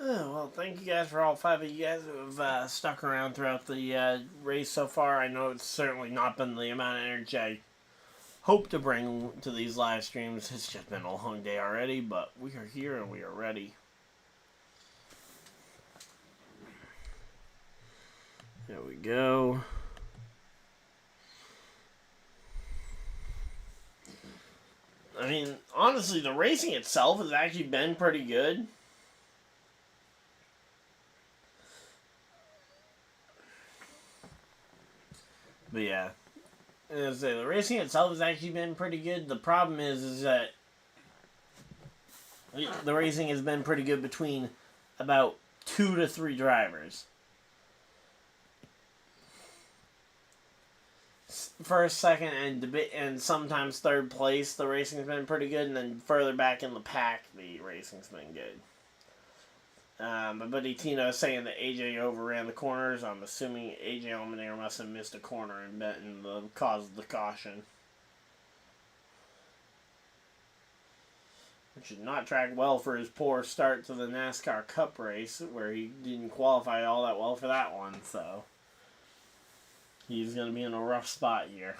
Speaker 1: Well, thank you guys for all 5 of you guys who have stuck around throughout the race so far. I know it's certainly not been the amount of energy I hope to bring to these live streams. It's just been a long day already, but we are here and we are ready. There we go. I mean, honestly, the racing itself has actually been pretty good. But yeah, as I say, the racing itself has actually been pretty good. The problem is that the racing has been pretty good between about 2 to 3 drivers. first, second, and sometimes third place, the racing's been pretty good, and then further back in the pack, the racing's been good. My buddy Tino is saying that AJ overran the corners. I'm assuming AJ Allmendinger must have missed a corner and been the cause of the caution. Which did not track well for his poor start to the NASCAR Cup race, where he didn't qualify all that well for that one, so he's going to be in a rough spot here.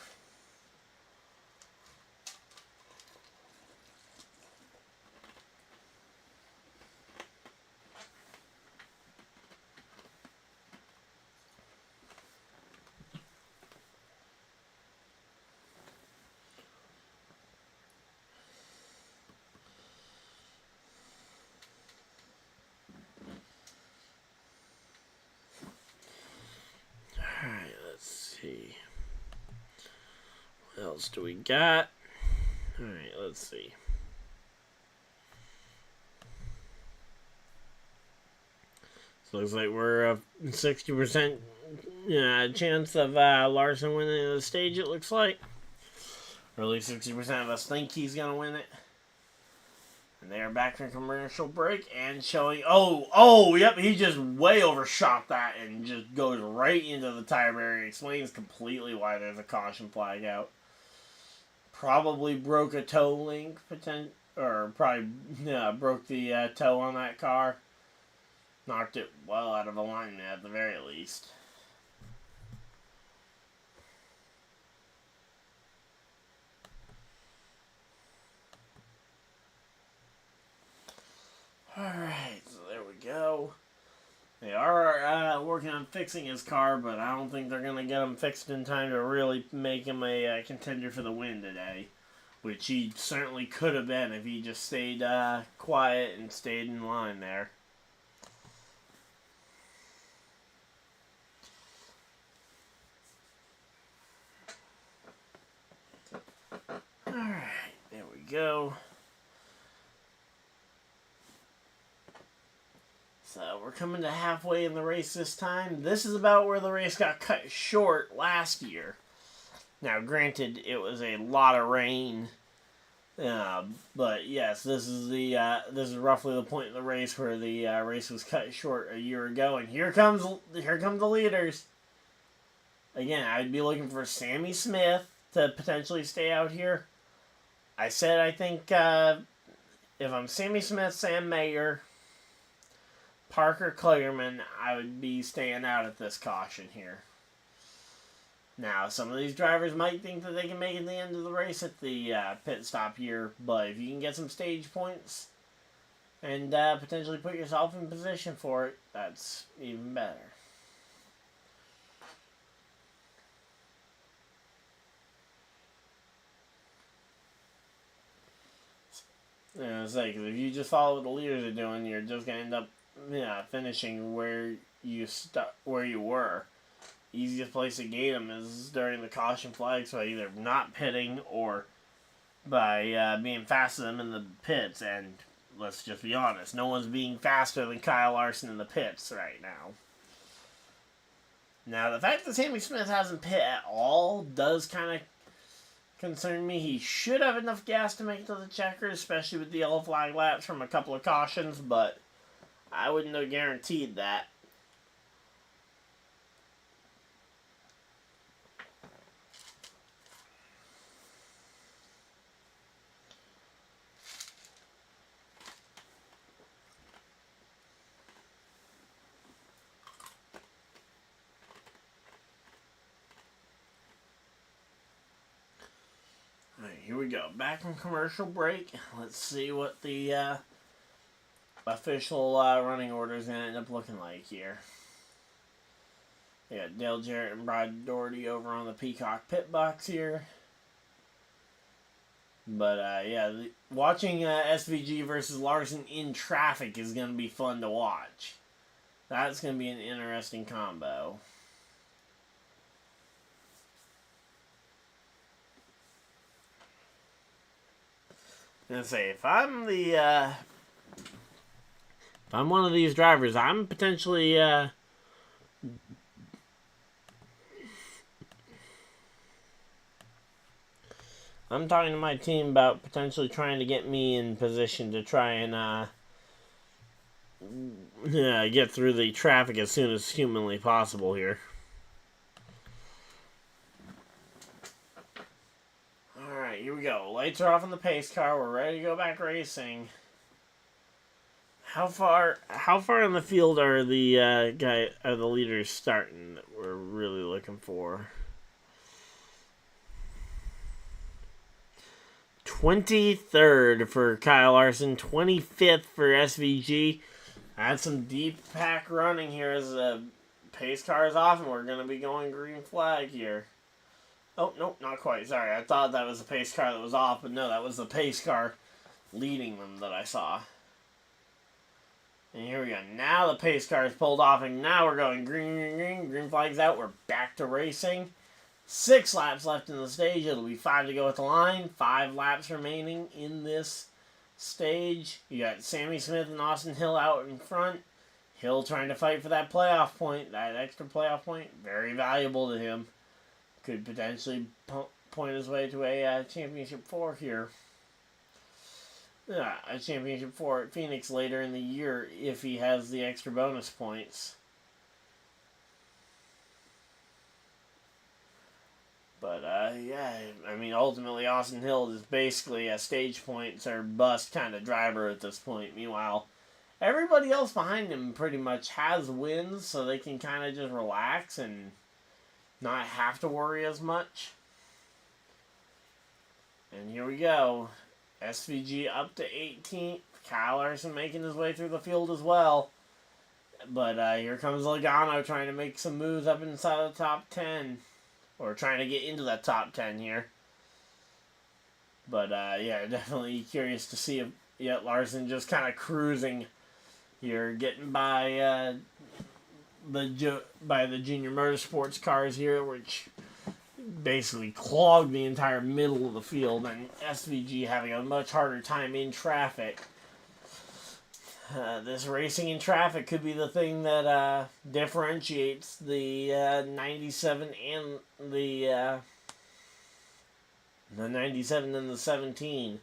Speaker 1: Alright, let's see. What else do we got? Alright, let's see. So looks like we're a 60% chance of Larson winning the stage, it looks like. Or at least 60% of us think he's going to win it. And they are back from commercial break and showing... yep, he just way overshot that and just goes right into the tire barrier. Explains completely why there's a caution flag out. Probably broke a toe link, or probably broke the toe on that car. Knocked it well out of alignment at the very least. Alright, so there we go. They are working on fixing his car, but I don't think they're going to get him fixed in time to really make him a contender for the win today. Which he certainly could have been if he just stayed quiet and stayed in line there. Alright, there we go. So we're coming to halfway in the race this time. This is about where the race got cut short last year. Now, granted, it was a lot of rain, but yes, this is roughly the point in the race where the race was cut short a year ago. And here come the leaders. Again, I'd be looking for Sammy Smith to potentially stay out here. I said I think if I'm Sammy Smith, Sam Mayer, Parker Kligerman, I would be staying out at this caution here. Now, some of these drivers might think that they can make it to the end of the race at the pit stop here, but if you can get some stage points and potentially put yourself in position for it, that's even better. It's like, if you just follow what the leaders are doing, you're just going to end up finishing where you were. Easiest place to gate them is during the caution flags by either not pitting or by being faster than them in the pits. And let's just be honest, no one's being faster than Kyle Larson in the pits right now. Now, the fact that Sammy Smith hasn't pit at all does kind of concern me. He should have enough gas to make it to the checkers, especially with the yellow flag laps from a couple of cautions, but I wouldn't have guaranteed that. Alright, here we go. Back from commercial break. Let's see what the official running order is going to end up looking like here. We got Dale Jarrett and Brad Doherty over on the Peacock pit box here. But watching SVG versus Larson in traffic is going to be fun to watch. That's going to be an interesting combo. I'm going to say, if I'm one of these drivers, I'm potentially I'm talking to my team about potentially trying to get me in position to try and get through the traffic as soon as humanly possible here. Alright, here we go. Lights are off on the pace car. We're ready to go back racing. How far in the field are the the leaders starting that we're really looking for? 23rd for Kyle Larson, 25th for SVG. Had some deep pack running here as the pace car is off, and we're going to be going green flag here. Oh, nope, not quite. Sorry, I thought that was the pace car that was off, but no, that was the pace car leading them that I saw. And here we go. Now the pace car is pulled off, and now we're going green, green, green. Green flag's out. We're back to racing. 6 laps left in the stage. It'll be 5 to go at the line. 5 laps remaining in this stage. You got Sammy Smith and Austin Hill out in front. Hill trying to fight for that playoff point, that extra playoff point. Very valuable to him. Could potentially point his way to a championship 4 here. Yeah, a championship 4 at Phoenix later in the year if he has the extra bonus points. But, yeah, I mean, ultimately, Austin Hill is basically a stage points or bust kind of driver at this point. Meanwhile, everybody else behind him pretty much has wins, so they can kind of just relax and not have to worry as much. And here we go. SVG up to 18th. Kyle Larson making his way through the field as well. But here comes Logano trying to make some moves up inside the top 10. Or trying to get into that top 10 here. But, yeah, definitely curious to see if Larson just kind of cruising here, getting by the Junior Motorsports cars here, which basically clogged the entire middle of the field, and SVG having a much harder time in traffic. This racing in traffic could be the thing that differentiates the 97 and the 97 and the 17,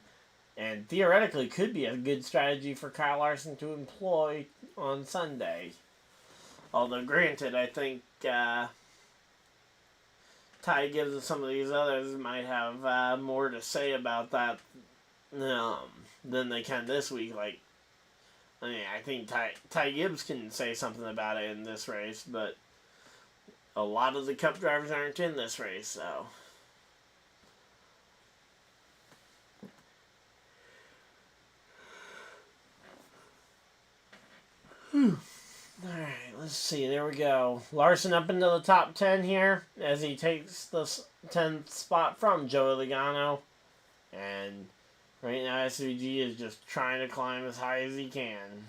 Speaker 1: and theoretically could be a good strategy for Kyle Larson to employ on Sunday. Although, granted, I think Ty Gibbs and some of these others might have more to say about that than they can this week. Like, I mean, I think Ty Gibbs can say something about it in this race, but a lot of the Cup drivers aren't in this race, so. Alright, let's see. There we go. Larson up into the top 10 here as he takes the 10th spot from Joey Logano. And right now SVG is just trying to climb as high as he can.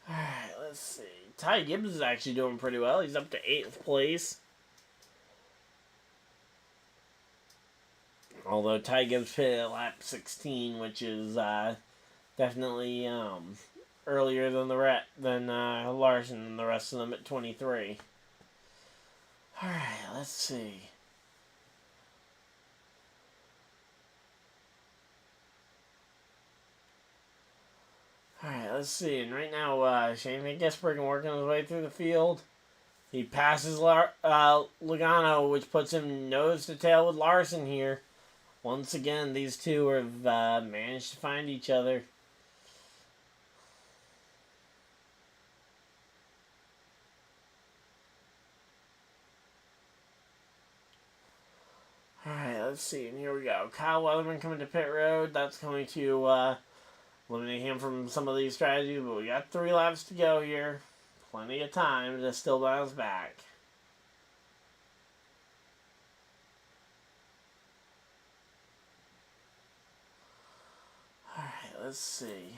Speaker 1: Alright, let's see. Ty Gibbs is actually doing pretty well. He's up to 8th place. Although Ty Gibbs hit at lap 16, which is definitely earlier than Larson and the rest of them at 23. Alright, let's see. Alright, let's see. And right now, Shane Van Gisbergen working his way through the field. He passes Logano, which puts him nose to tail with Larson here. Once again, these two have managed to find each other. Alright, let's see. And here we go. Kyle Weatherman coming to pit road. That's going to eliminate him from some of these strategies. But we got 3 laps to go here. Plenty of time to still bounce back. Alright, let's see.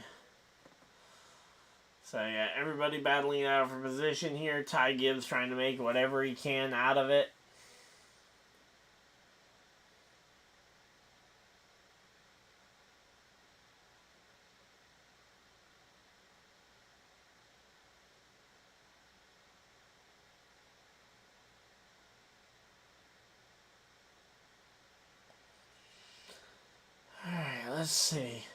Speaker 1: So, yeah, everybody battling out for position here. Ty Gibbs trying to make whatever he can out of it. let's see.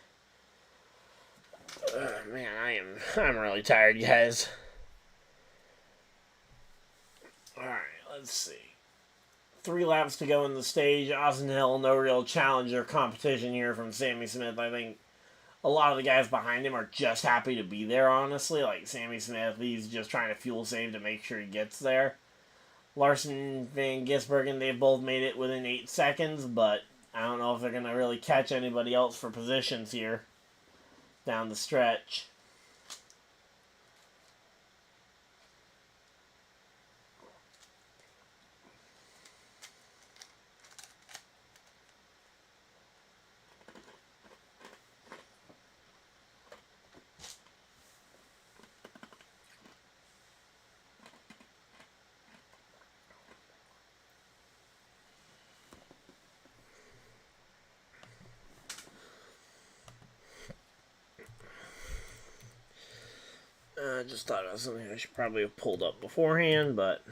Speaker 1: Man, I'm really tired, guys. Alright, let's see. 3 laps to go in the stage. Austin Hill, no real challenge or competition here from Sammy Smith. I think a lot of the guys behind him are just happy to be there, honestly. Like Sammy Smith, he's just trying to fuel save to make sure he gets there. Larson, Van Gisbergen, they've both made it within 8 seconds, but I don't know if they're going to really catch anybody else for positions here down the stretch. I just thought it was something I should probably have pulled up beforehand, but...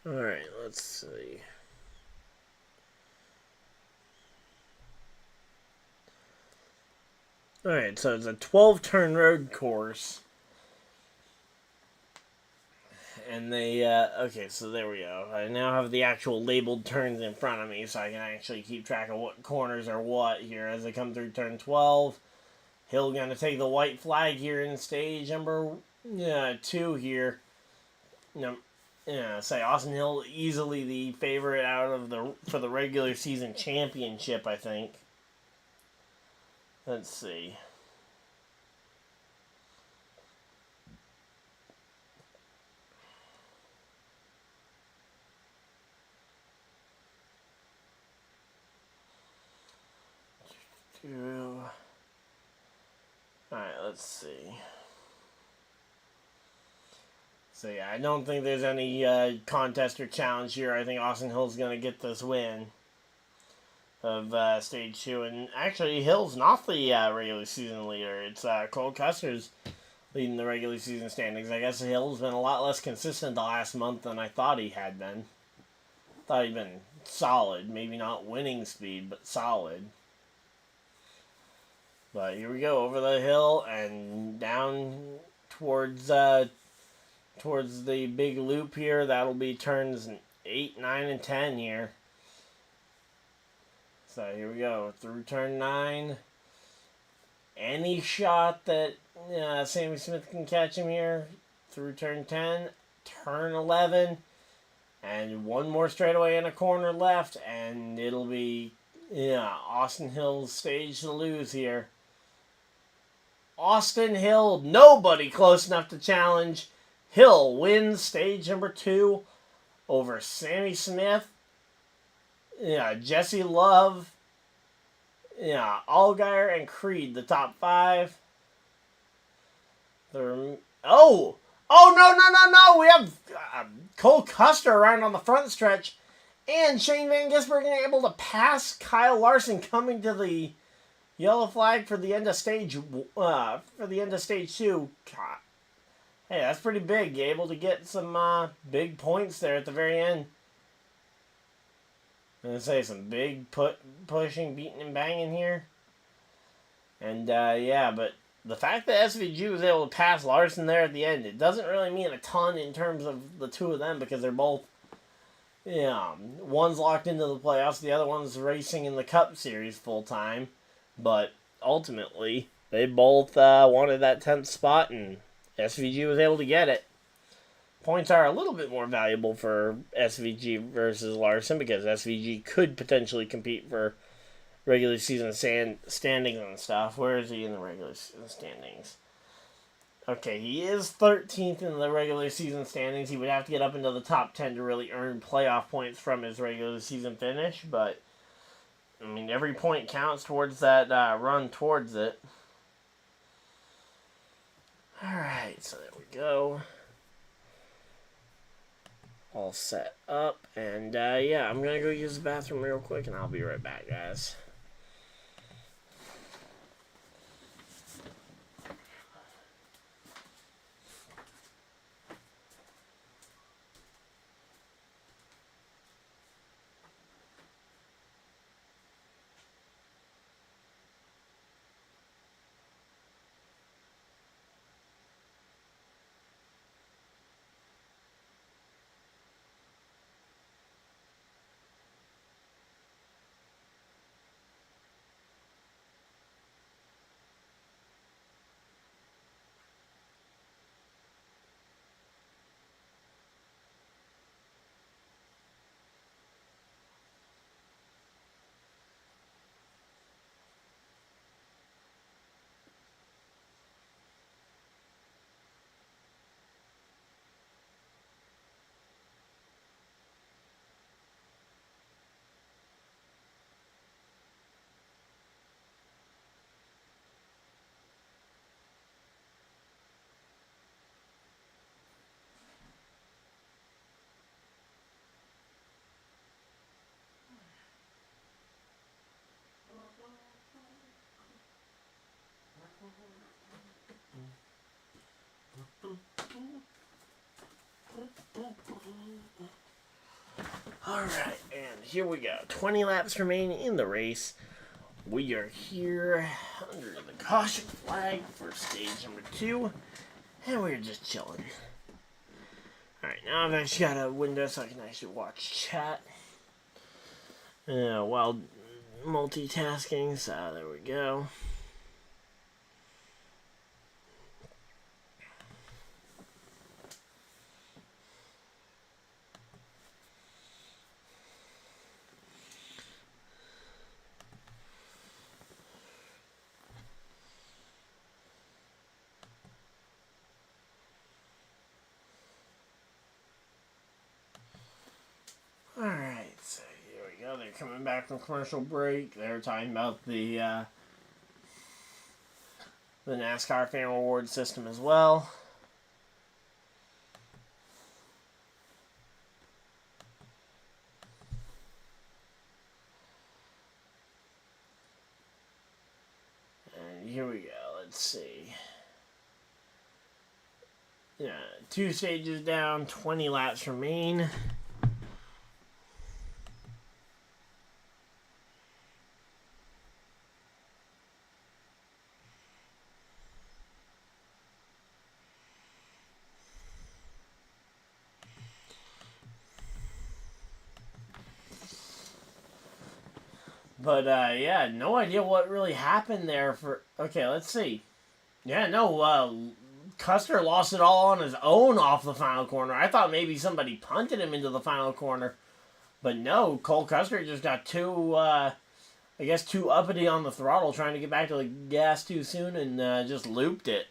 Speaker 1: Alright, let's see. Alright, so it's a 12-turn road course. And they, okay, so there we go. I now have the actual labeled turns in front of me, so I can actually keep track of what corners are what here as I come through turn 12. Hill gonna take the white flag here in stage number 2 here. Say Austin Hill easily the favorite out of for the regular season championship, I think. Let's see. Alright, let's see. So yeah, I don't think there's any contest or challenge here. I think Austin Hill's going to get this win of Stage 2. And actually, Hill's not the regular season leader. It's Cole Custer's leading the regular season standings. I guess Hill's been a lot less consistent the last month than I thought he had been. Thought he'd been solid. Maybe not winning speed, but solid. But here we go, over the hill and down towards the big loop here. That'll be turns 8, 9, and 10 here. So here we go, through turn 9. Any shot that Sammy Smith can catch him here. Through turn 10, turn 11, and one more straightaway and a corner left, and it'll be Austin Hill's stage to lose here. Austin Hill, nobody close enough to challenge. Hill wins stage number 2 over Sammy Smith, Jesse Love, Allgaier, and Creed, the top 5. No! We have Cole Custer around on the front stretch, and Shane Van Gisbergen able to pass Kyle Larson coming to the yellow flag for the end of stage 2. God. Hey, that's pretty big. You're able to get some big points there at the very end. I'm going to say some big pushing, beating, and banging here. And, but the fact that SVG was able to pass Larson there at the end, it doesn't really mean a ton in terms of the two of them because they're both, one's locked into the playoffs, the other one's racing in the Cup Series full-time. But ultimately, they both wanted that 10th spot, and SVG was able to get it. Points are a little bit more valuable for SVG versus Larson because SVG could potentially compete for regular season standings and stuff. Where is he in the regular season standings? Okay, he is 13th in the regular season standings. He would have to get up into the top 10 to really earn playoff points from his regular season finish, but I mean, every point counts towards that run towards it. Alright, so there we go. All set up. And yeah, I'm gonna go use the bathroom real quick and I'll be right back, guys. Alright, and here we go. 20 laps remaining in the race. We are here under the caution flag for stage number 2. And we're just chilling. Alright, now I've actually got a window so I can actually watch chat. While multitasking, so there we go. Alright, so here we go. They're coming back from commercial break. They're talking about the NASCAR fan reward system as well. And here we go. Let's see. Yeah, 2 stages down, 20 laps remain. But, yeah, no idea what really happened there for... Okay, let's see. Yeah, no, Custer lost it all on his own off the final corner. I thought maybe somebody punted him into the final corner. But no, Cole Custer just got too uppity on the throttle, trying to get back to the gas too soon, and just looped it.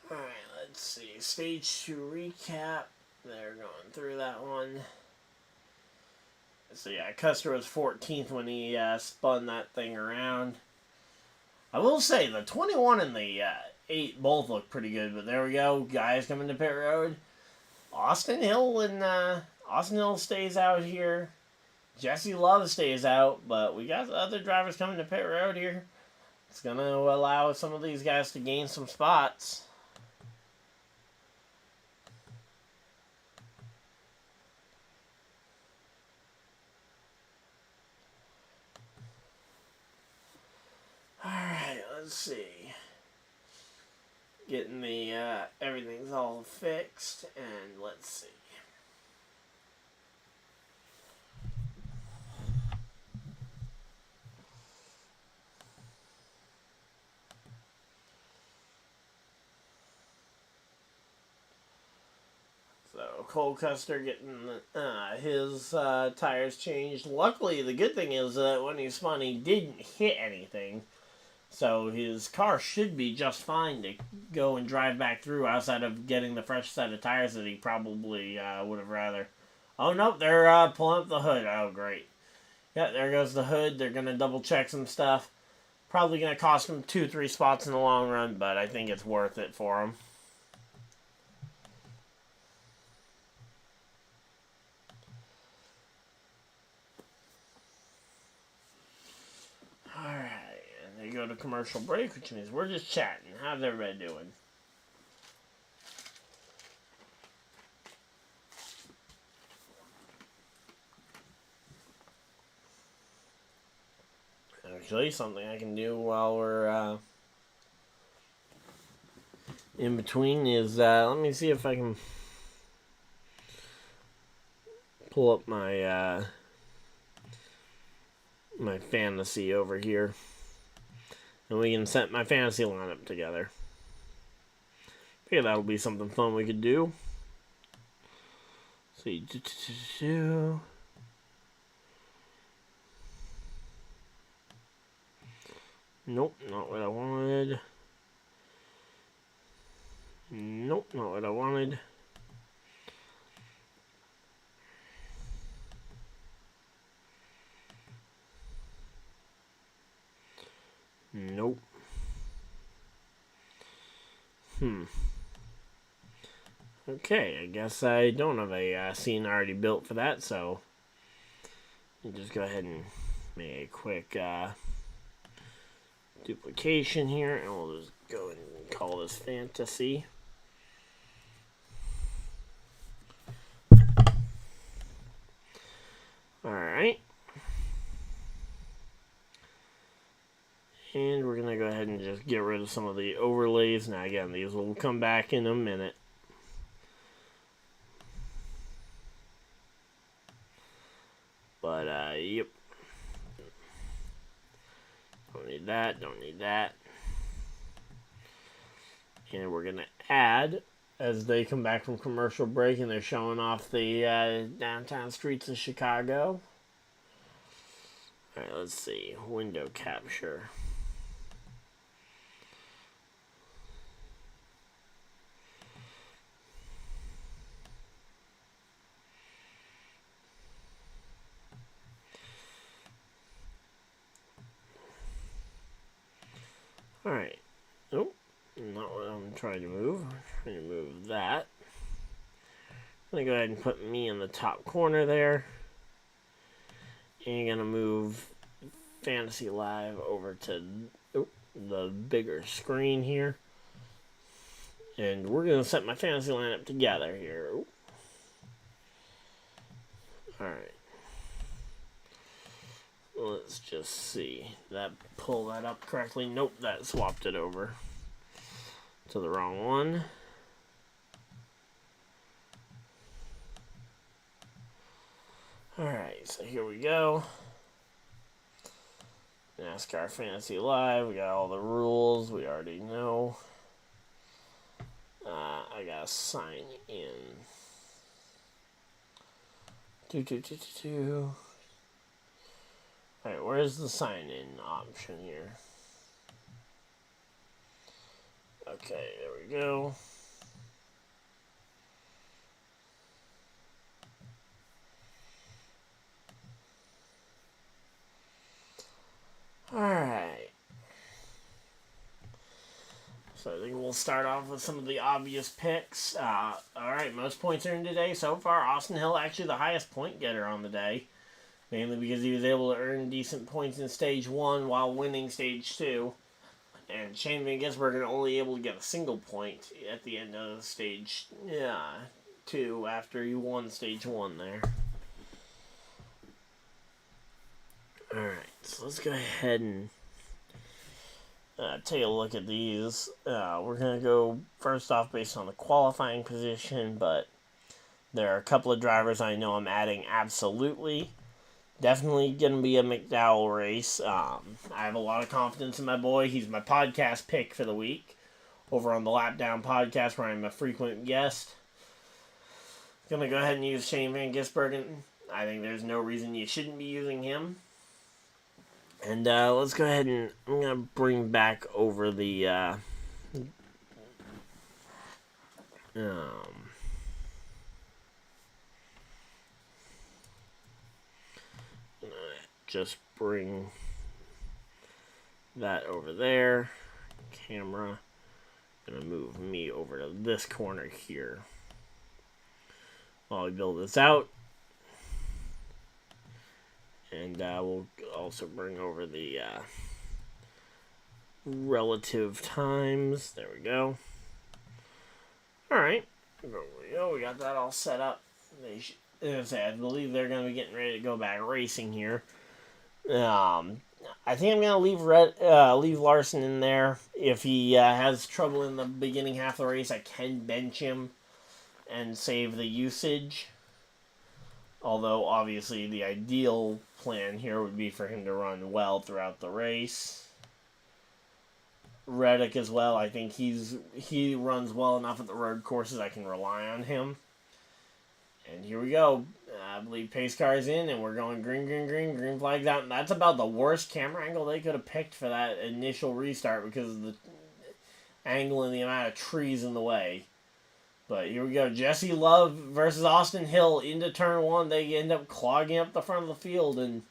Speaker 1: Alright, let's see. Stage 2 recap. They're going through that one. So yeah, Custer was 14th when he spun that thing around. I will say, the 21 and the 8 both look pretty good, but there we go. Guys coming to pit road. Austin Hill stays out here. Jesse Love stays out, but we got other drivers coming to pit road here. It's going to allow some of these guys to gain some spots. Alright, let's see. Getting the, everything's all fixed, and let's see. Cole Custer getting his tires changed. Luckily, the good thing is that when he spun, he didn't hit anything. So his car should be just fine to go and drive back through outside of getting the fresh set of tires that he probably would have rather. Oh, no, they're pulling up the hood. Oh, great. Yeah, there goes the hood. They're going to double check some stuff. Probably going to cost him 2-3 spots in the long run, but I think it's worth it for him. Alright, and they go to commercial break, which means we're just chatting. How's everybody doing? Actually, something I can do while we're in between is, let me see if I can pull up my my fantasy over here, and we can set my fantasy lineup together. I think that'll be something fun we could do. See, nope, not what I wanted. Nope, not what I wanted. Nope. Okay, I guess I don't have a scene already built for that, so I'll just go ahead and make a quick duplication here, and we'll just go and call this fantasy. Alright. And we're going to go ahead and just get rid of some of the overlays. Now again, these will come back in a minute. But, yep. Don't need that, don't need that. And we're going to add, as they come back from commercial break and they're showing off the downtown streets of Chicago. Alright, let's see. Window capture. Alright. Nope. Not what I'm trying to move. I'm trying to move that. I'm going to go ahead and put me in the top corner there. And you're going to move Fantasy Live over to the bigger screen here. And we're going to set my fantasy lineup together here. Alright. Let's just see. That pull that up correctly? Nope, that swapped it over to the wrong one. Alright, so here we go. NASCAR Fantasy Live. We got all the rules we already know. I gotta sign in. Alright, where's the sign-in option here? Okay, there we go. Alright. So I think we'll start off with some of the obvious picks. Alright, most points earned today so far. Austin Hill actually the highest point getter on the day. Mainly because he was able to earn decent points in Stage 1 while winning Stage 2. And Shane Van Gisbergen only able to get a single point at the end of Stage 2 after he won Stage 1 there. Alright, so let's go ahead and take a look at these. We're going to go first off based on the qualifying position, but there are a couple of drivers I know I'm adding absolutely. Definitely going to be a McDowell race. I have a lot of confidence in my boy. He's my podcast pick for the week over on the Lap Down podcast where I'm a frequent guest. Going to go ahead and use Shane Van Gisbergen. I think there's no reason you shouldn't be using him. And let's go ahead and I'm going to bring back over the just bring that over there. Camera. Gonna move me over to this corner here while we build this out. And we'll also bring over the relative times. There we go. Alright. There we go. We got that all set up. I believe they're going to be getting ready to go back racing here. I think I'm going to leave Larson in there. If he has trouble in the beginning half of the race, I can bench him and save the usage. Although, obviously, the ideal plan here would be for him to run well throughout the race. Reddick as well. I think he runs well enough at the road courses. I can rely on him. And here we go. I believe pace car is in, and we're going green flags out. And that's about the worst camera angle they could have picked for that initial restart because of the angle and the amount of trees in the way. But here we go. Jesse Love versus Austin Hill into turn one. They end up clogging up the front of the field and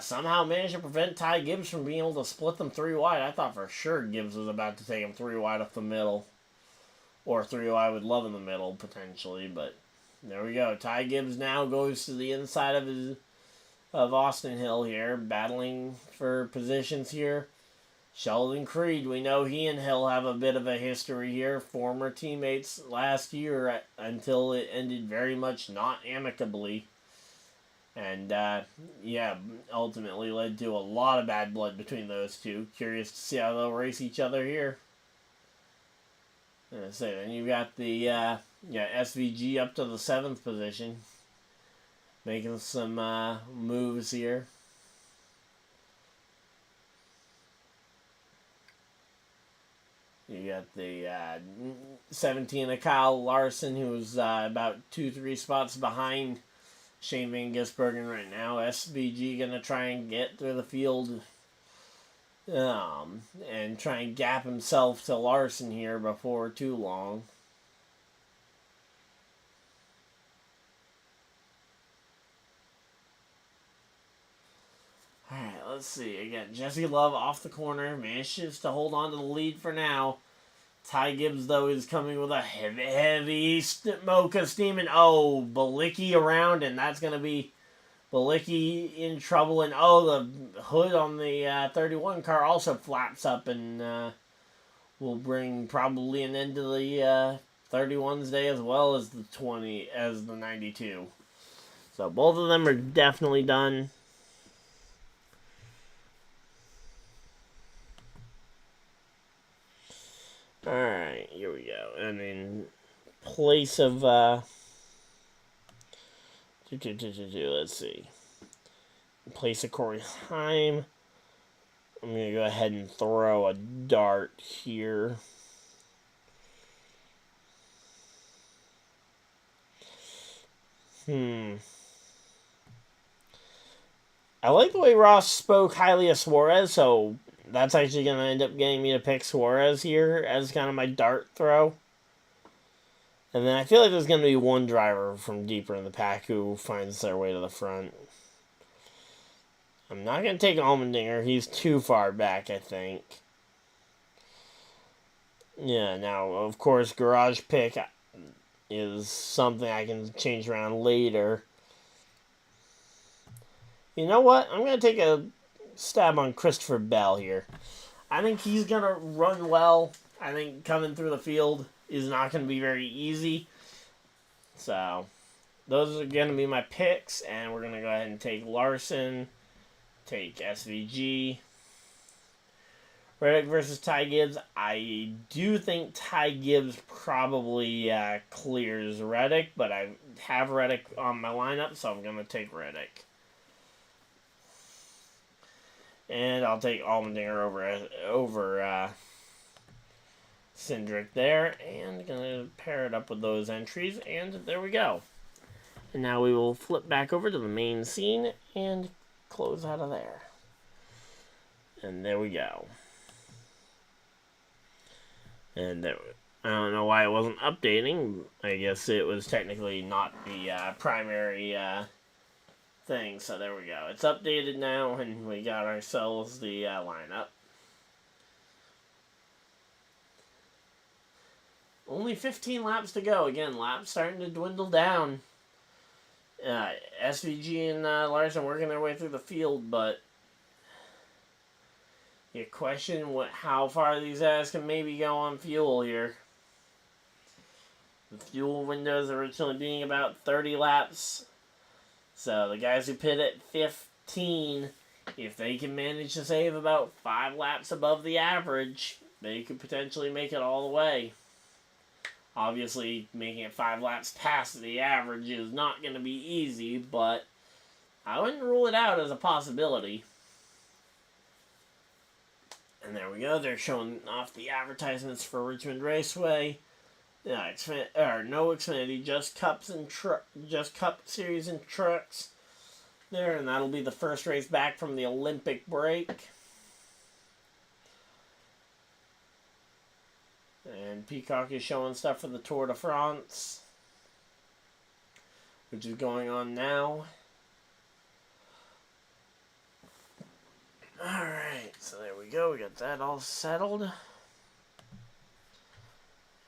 Speaker 1: somehow managed to prevent Ty Gibbs from being able to split them 3 wide. I thought for sure Gibbs was about to take him 3 wide up the middle. Or 3 wide with Love in the middle, potentially. But there we go. Ty Gibbs now goes to the inside of Austin Hill here, battling for positions here. Sheldon Creed, we know he and Hill have a bit of a history here. Former teammates last year until it ended very much not amicably. And, ultimately led to a lot of bad blood between those two. Curious to see how they'll race each other here. Then you've got the SVG up to the 7th position. Making some moves here. You got the 17 of Kyle Larson, who's about 2-3 spots behind Shane Van Gisbergen right now. SVG going to try and get through the field and try and gap himself to Larson here before too long. Alright, let's see. Again, Jesse Love off the corner. Manages to hold on to the lead for now. Ty Gibbs, though, is coming with a heavy Mocha steam. And, Balicki around. And that's going to be Balicki in trouble. And, the hood on the 31 car also flaps up. And will bring probably an end to the 31's day as well as the 92. So, both of them are definitely done. Alright, here we go. And in place of, let's see. In place of Corey Heim, I'm going to go ahead and throw a dart here. I like the way Ross spoke highly of Suarez, so that's actually going to end up getting me to pick Suarez here as kind of my dart throw. And then I feel like there's going to be one driver from deeper in the pack who finds their way to the front. I'm not going to take Allmendinger. He's too far back, I think. Yeah, now, of course, garage pick is something I can change around later. You know what? I'm going to take a stab on Christopher Bell here. I think he's going to run well. I think coming through the field is not going to be very easy. So, those are going to be my picks. And we're going to go ahead and take Larson. Take SVG. Reddick versus Ty Gibbs. I do think Ty Gibbs probably clears Reddick. But I have Reddick on my lineup. So I'm going to take Reddick. And I'll take Allmendinger over Cindric there, and gonna pair it up with those entries, and there we go. And now we will flip back over to the main scene and close out of there. And there we go. And there, I don't know why it wasn't updating. I guess it was technically not the primary thing. So there we go. It's updated now, and we got ourselves the lineup. Only 15 laps to go. Again, laps starting to dwindle down. SVG and Larson working their way through the field, but you question how far these guys can maybe go on fuel here. The fuel windows originally being about 30 laps. So the guys who pit at 15, if they can manage to save about 5 laps above the average, they could potentially make it all the way. Obviously, making it 5 laps past the average is not going to be easy, but I wouldn't rule it out as a possibility. And there we go. They're showing off the advertisements for Richmond Raceway. No Xfinity, just Cups and just Cup Series and trucks there, and that'll be the first race back from the Olympic break. And Peacock is showing stuff for the Tour de France, which is going on now. Alright, so there we go. We got that all settled.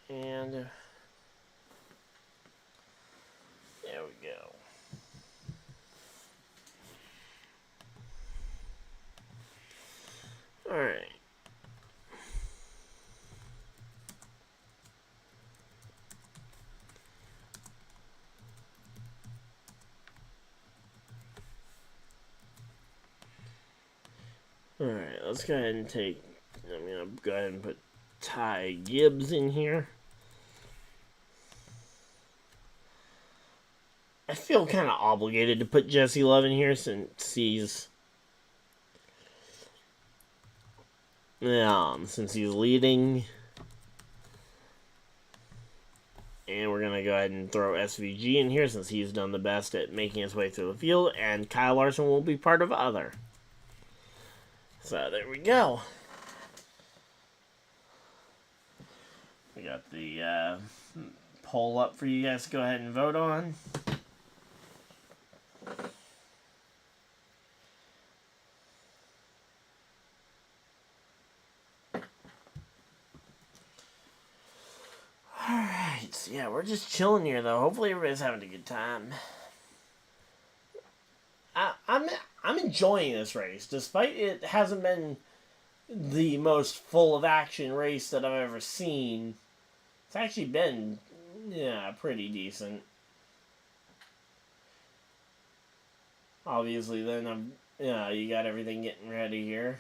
Speaker 1: And there we go. Alright. Alright, let's go ahead and I'm going to go ahead and put Ty Gibbs in here. I feel kind of obligated to put Jesse Love in here since he's leading. And we're going to go ahead and throw SVG in here since he's done the best at making his way through the field. And Kyle Larson will be part of other. So there we go. We got the poll up for you guys to go ahead and vote on. Alright, so yeah, we're just chilling here though. Hopefully everybody's having a good time. I'm enjoying this race, despite it hasn't been the most full of action race that I've ever seen. It's actually been, pretty decent. Obviously, then you got everything getting ready here.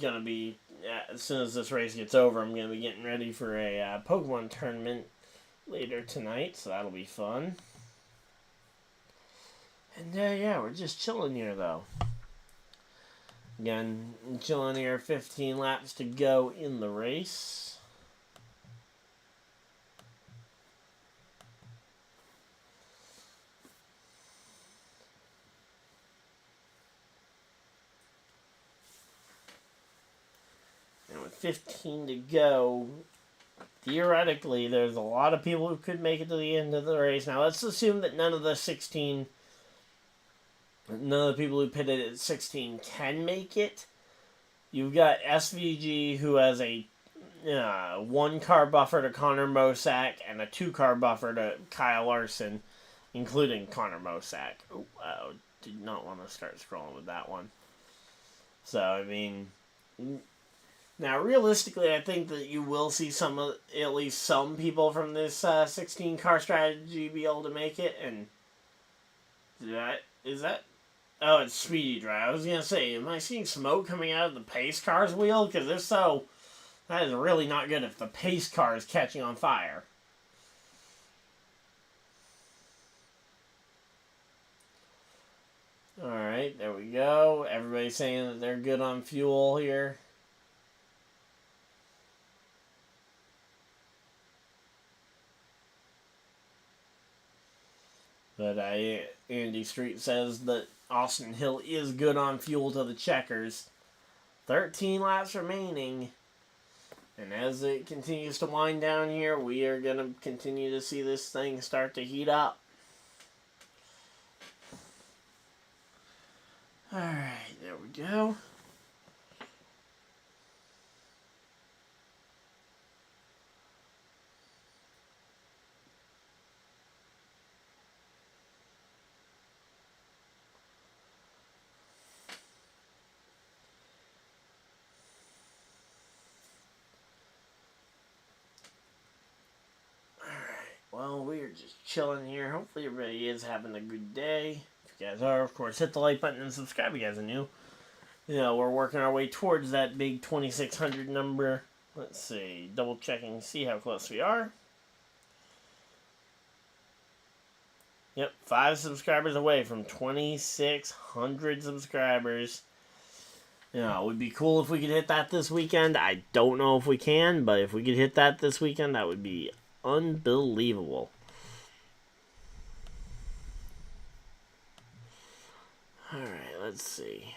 Speaker 1: Gonna be as soon as this race gets over, I'm gonna be getting ready for a Pokemon tournament later tonight, so that'll be fun. And we're just chilling here though. Again, chilling here, 15 laps to go in the race. And with 15 to go, theoretically, there's a lot of people who could make it to the end of the race. Now, let's assume that none of the people who pitted at 16 can make it. You've got SVG, who has a 1-car buffer to Connor Mosack and a 2-car buffer to Kyle Larson, including Connor Mosack. Did not want to start scrolling with that one. So, I mean, now realistically, I think that you will see at least some people from this 16-car strategy be able to make it. And is that? Oh, it's Speedy Dry. I was going to say, am I seeing smoke coming out of the pace car's wheel? Because if so, that is really not good if the pace car is catching on fire. Alright. Alright, there we go. Everybody's saying that they're good on fuel here. But Andy Street says that Austin Hill is good on fuel to the checkers. 13 laps remaining. And as it continues to wind down here, we are going to continue to see this thing start to heat up. Alright, there we go. Well, we are just chilling here. Hopefully everybody is having a good day. If you guys are, of course, hit the like button and subscribe if you guys are new. You know, we're working our way towards that big 2,600 number. Let's see. Double checking, see how close we are. Yep, 5 subscribers away from 2,600 subscribers. You know, it would be cool if we could hit that this weekend. I don't know if we can, but if we could hit that this weekend, that would be unbelievable. Alright, let's see.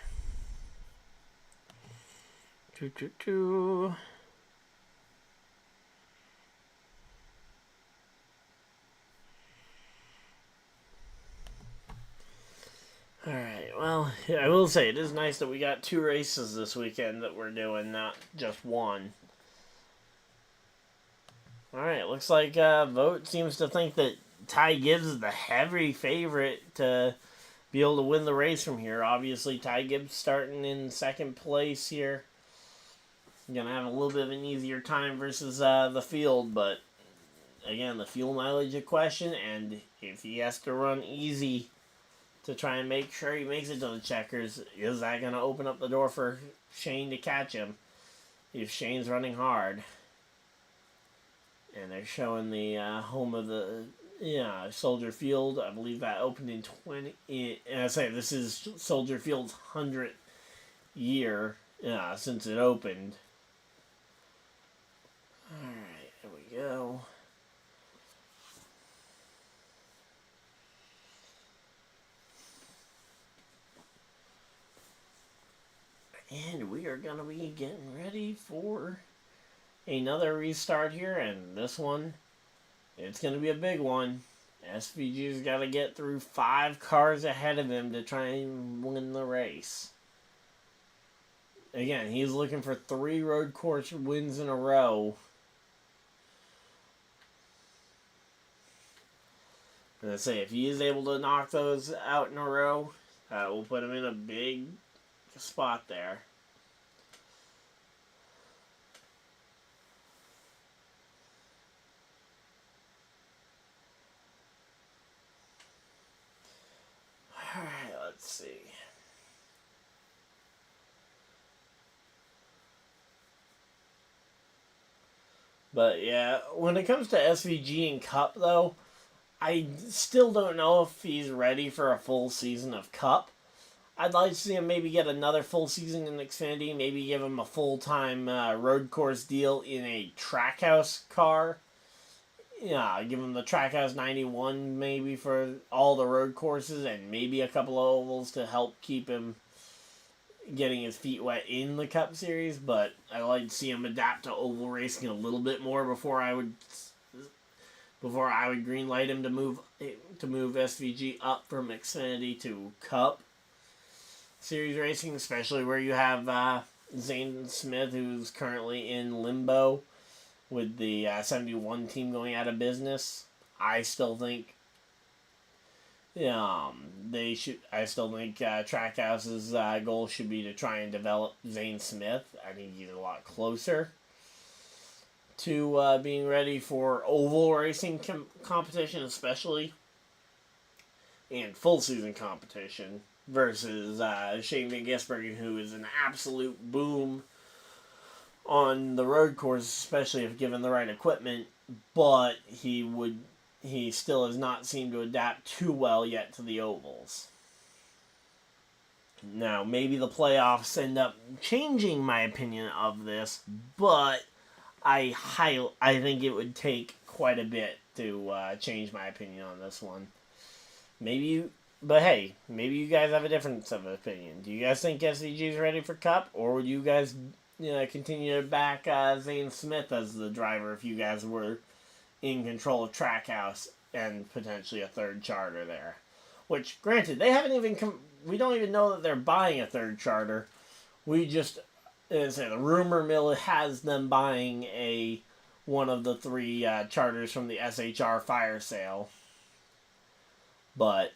Speaker 1: Alright, well, I will say it is nice that we got 2 races this weekend that we're doing, not just 1. Alright, looks like Vote seems to think that Ty Gibbs is the heavy favorite to be able to win the race from here. Obviously, Ty Gibbs starting in 2nd place here. Gonna have a little bit of an easier time versus the field, but again, the fuel mileage a question, and if he has to run easy to try and make sure he makes it to the checkers, is that gonna open up the door for Shane to catch him if Shane's running hard? And they're showing the home of the Soldier Field. I believe that opened in and I say this is Soldier Field's 100th year since it opened. Alright, there we go. And we are going to be getting ready for another restart here, and this one, it's going to be a big one. SVG's got to get through 5 cars ahead of him to try and win the race. Again, he's looking for 3 road course wins in a row. And I say, if he is able to knock those out in a row, we'll put him in a big spot there. Alright, let's see. But yeah, when it comes to SVG and Cup though, I still don't know if he's ready for a full season of Cup. I'd like to see him maybe get another full season in Xfinity, maybe give him a full-time road course deal in a Trackhouse car. Yeah, give him the Trackhouse 91 maybe for all the road courses, and maybe a couple of ovals to help keep him getting his feet wet in the Cup Series. But I'd like to see him adapt to oval racing a little bit more before I would greenlight him to move SVG up from Xfinity to Cup Series racing, especially where you have Zane Smith, who's currently in limbo with the 71 team going out of business. I still think Trackhouse's goal should be to try and develop Zane Smith. I think he's a lot closer to being ready for oval racing competition, especially, and full season competition, versus Shane Van Gisbergen, who is an absolute boom on the road course, especially if given the right equipment, but he still has not seemed to adapt too well yet to the ovals. Now, maybe the playoffs end up changing my opinion of this, but I think it would take quite a bit to change my opinion on this one. But hey, maybe you guys have a difference of opinion. Do you guys think SCG is ready for Cup, or would you guys continue to back Zane Smith as the driver if you guys were in control of Trackhouse and potentially a third charter there? Which, granted, they haven't even we don't even know that they're buying a third charter. We just say the rumor mill has them buying one of the 3 charters from the SHR fire sale, but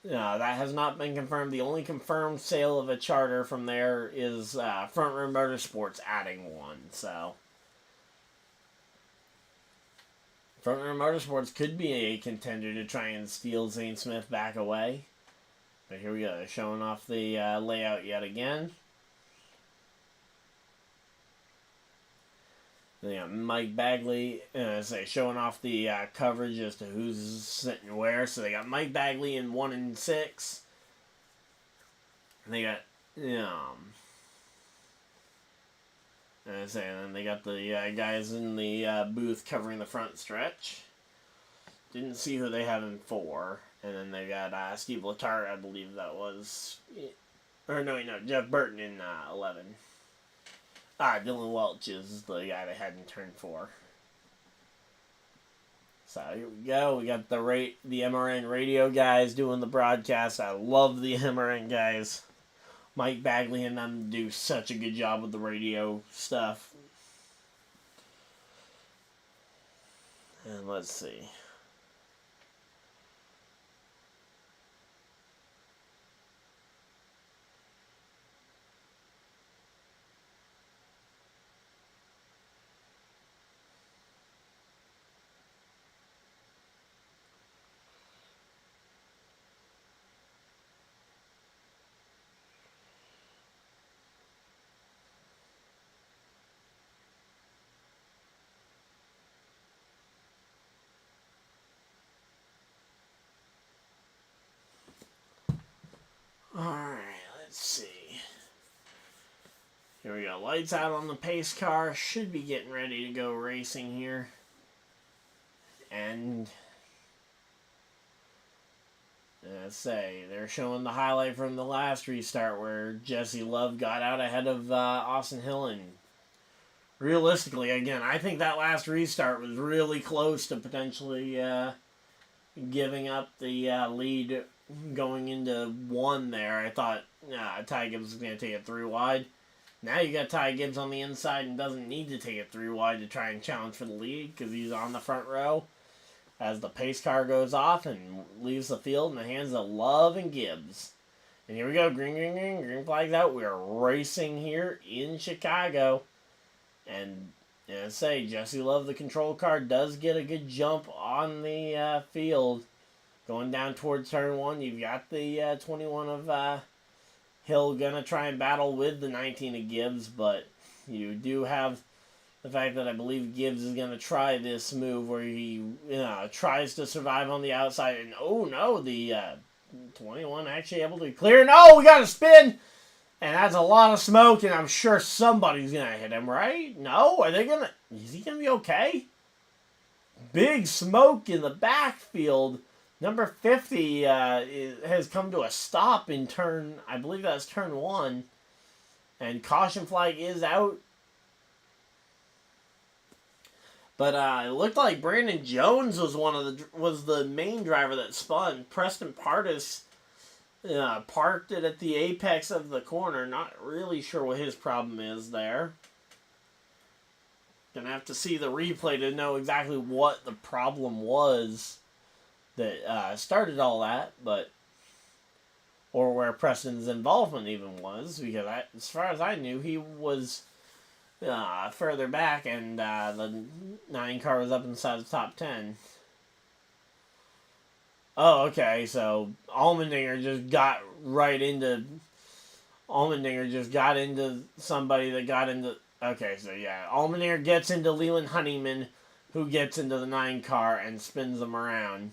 Speaker 1: that has not been confirmed. The only confirmed sale of a charter from there is Front Row Motorsports adding one. So Front Row Motorsports could be a contender to try and steal Zane Smith back away. But here we go. They're showing off the layout yet again. They got Mike Bagley showing off the coverage as to who's sitting where. So they got Mike Bagley in 1 and 6. And they got and then they got the guys in the booth covering the front stretch. Didn't see who they have in 4. And then they got Steve Letarte, I believe that was. Or no, Jeff Burton in 11. Dylan Welch is the guy they had in turn 4. So here we go. We got the MRN radio guys doing the broadcast. I love the MRN guys. Mike Bagley and them do such a good job with the radio stuff. And let's see. Alright, let's see. Here we go. Lights out on the pace car. Should be getting ready to go racing here. And let's say they're showing the highlight from the last restart where Jesse Love got out ahead of Austin Hill. And realistically, again, I think that last restart was really close to potentially giving up the lead going into 1 there. I thought Ty Gibbs was going to take it 3 wide. Now you got Ty Gibbs on the inside and doesn't need to take it 3 wide to try and challenge for the lead because he's on the front row as the pace car goes off and leaves the field in the hands of Love and Gibbs. And here we go. Green flag's out. We are racing here in Chicago. And Jesse Love, the control car, does get a good jump on the field. Going down towards turn 1, you've got the 21 of Hill going to try and battle with the 19 of Gibbs, but you do have the fact that I believe Gibbs is going to try this move where he tries to survive on the outside, and oh no, the 21 actually able to clear. No, we got a spin, and that's a lot of smoke, and I'm sure somebody's going to hit him, right? No? Is he going to be okay? Big smoke in the backfield. Number 50 has come to a stop in I believe that's turn 1. And caution flag is out. But it looked like Brandon Jones was the main driver that spun. Preston Pardis parked it at the apex of the corner. Not really sure what his problem is there. Gonna have to see the replay to know exactly what the problem was that started all that, or where Preston's involvement even was, because as far as I knew, he was further back, and the 9 car was up inside the top 10. Oh, okay, so Allmendinger just got into somebody that got into... Okay, so yeah, Allmendinger gets into Leland Honeyman, who gets into the 9 car and spins them around.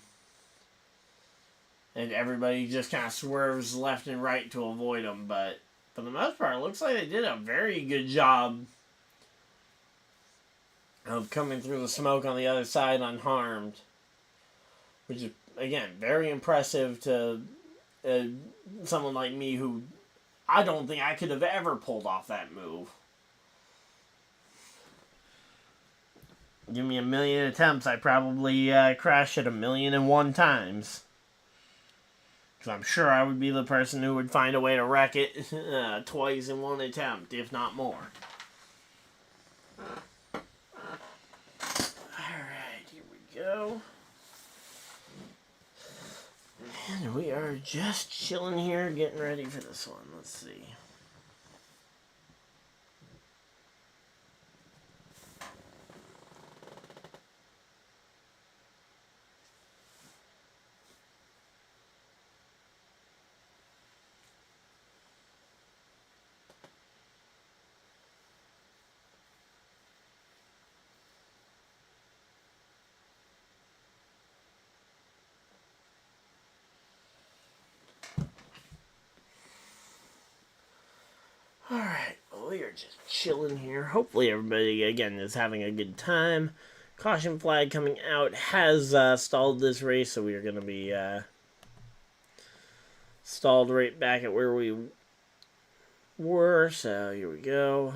Speaker 1: and everybody just kind of swerves left and right to avoid them. But for the most part, it looks like they did a very good job of coming through the smoke on the other side unharmed, which is, again, very impressive to someone like me who I don't think I could have ever pulled off that move. Give me 1,000,000 attempts, I probably crash it 1,000,001 times. Because I'm sure I would be the person who would find a way to wreck it twice in one attempt, if not more. Alright, here we go. And we are just chilling here, getting ready for this one. Let's see. Alright, well, we are just chilling here. Hopefully everybody, again, is having a good time. Caution flag coming out has stalled this race, so we are going to be stalled right back at where we were. So here we go.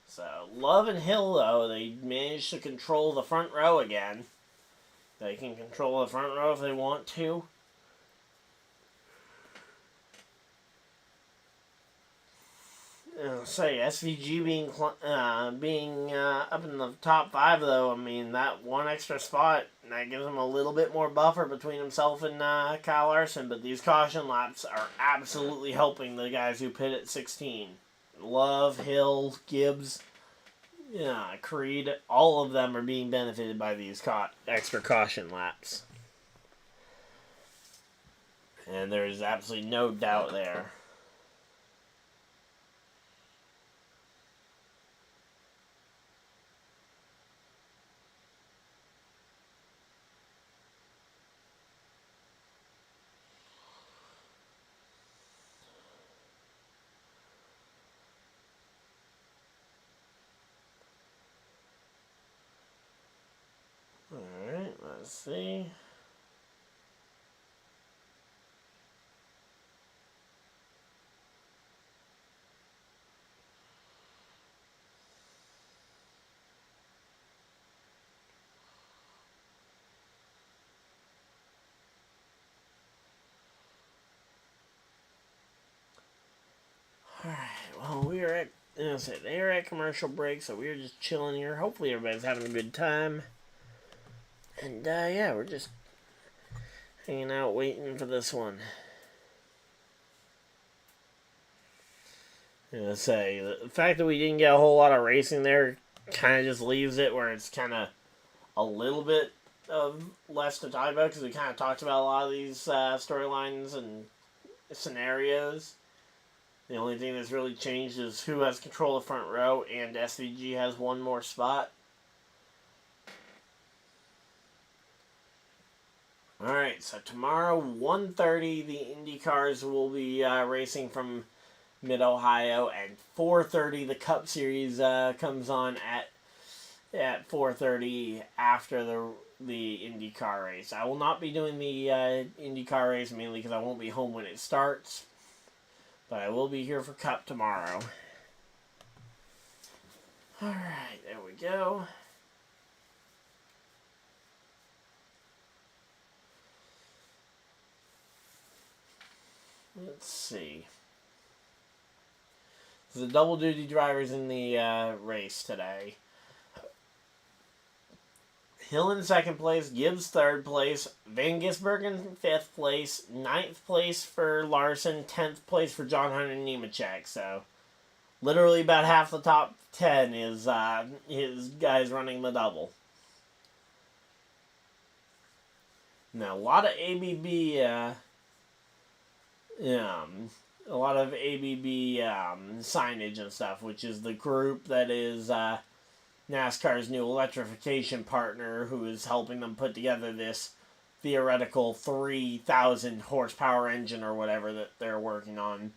Speaker 1: So Love and Hill, though, they managed to control the front row again. They can control the front row if they want to. Say SVG being up in the top 5, though, I mean, that one extra spot, that gives him a little bit more buffer between himself and Kyle Larson, but these caution laps are absolutely helping the guys who pit at 16. Love, Hill, Gibbs, Creed, all of them are being benefited by these extra caution laps. And there is absolutely no doubt there. Alright, let's see. Alright, well, we are at commercial break, so we're just chilling here. Hopefully everybody's having a good time. And, yeah, we're just hanging out waiting for this one. The fact that we didn't get a whole lot of racing there kind of just leaves it where it's kind of a little bit of less to talk about, because we kind of talked about a lot of these storylines and scenarios. The only thing that's really changed is who has control of the front row, and SVG has one more spot. Alright, so tomorrow, 1:30, the Indy cars will be racing from Mid-Ohio, and 4:30, the Cup Series comes on at 4:30 after the IndyCar race. I will not be doing the IndyCar race, mainly because I won't be home when it starts, but I will be here for Cup tomorrow. Alright, there we go. Let's see. The double duty drivers in the race today. Hill in second place, Gibbs third place, Van Gisbergen fifth place, 9th place for Larson, 10th place for John Hunter Nemechek. So, literally about half the top 10 is his guys running the double. Now, a lot of ABB signage and stuff, which is the group that is NASCAR's new electrification partner, who is helping them put together this theoretical 3,000 horsepower engine or whatever that they're working on,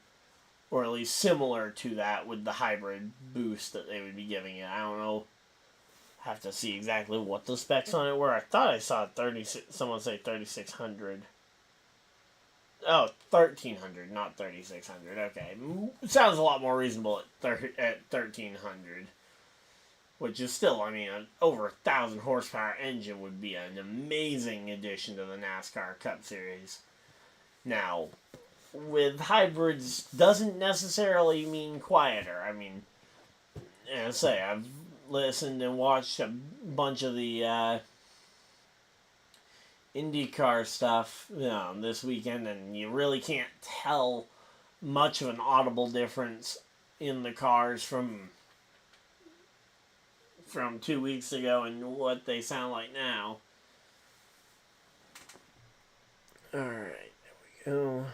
Speaker 1: or at least similar to that with the hybrid boost that they would be giving it. I don't know. Have to see exactly what the specs on it were. I thought I saw someone say 3,600. Oh, 1,300, not 3,600. Okay. Sounds a lot more reasonable at 1,300. Which is still, I mean, an over 1,000 horsepower engine would be an amazing addition to the NASCAR Cup Series. Now, with hybrids, doesn't necessarily mean quieter. I mean, as I say, I've listened and watched a bunch of the IndyCar stuff this weekend, and you really can't tell much of an audible difference in the cars from 2 weeks ago and what they sound like now. Alright, there we go.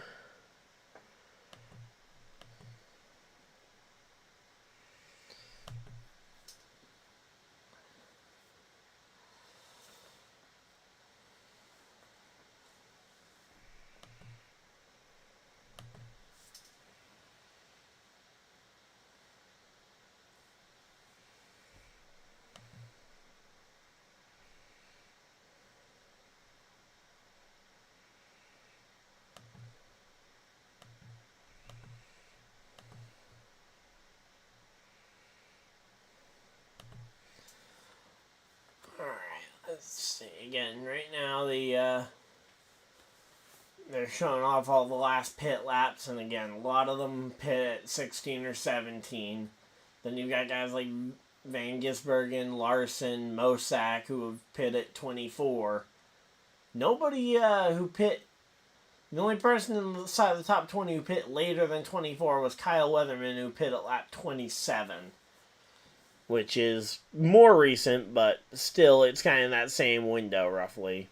Speaker 1: Let's see, again, right now they're showing off all the last pit laps, and again, a lot of them pit at 16 or 17. Then you've got guys like Van Gisbergen, Larson, Mosak, who have pit at 24. Nobody who pit, the only person inside the top 20 who pit later than 24 was Kyle Weatherman, who pit at lap 27. Which is more recent, but still, it's kind of in that same window, roughly.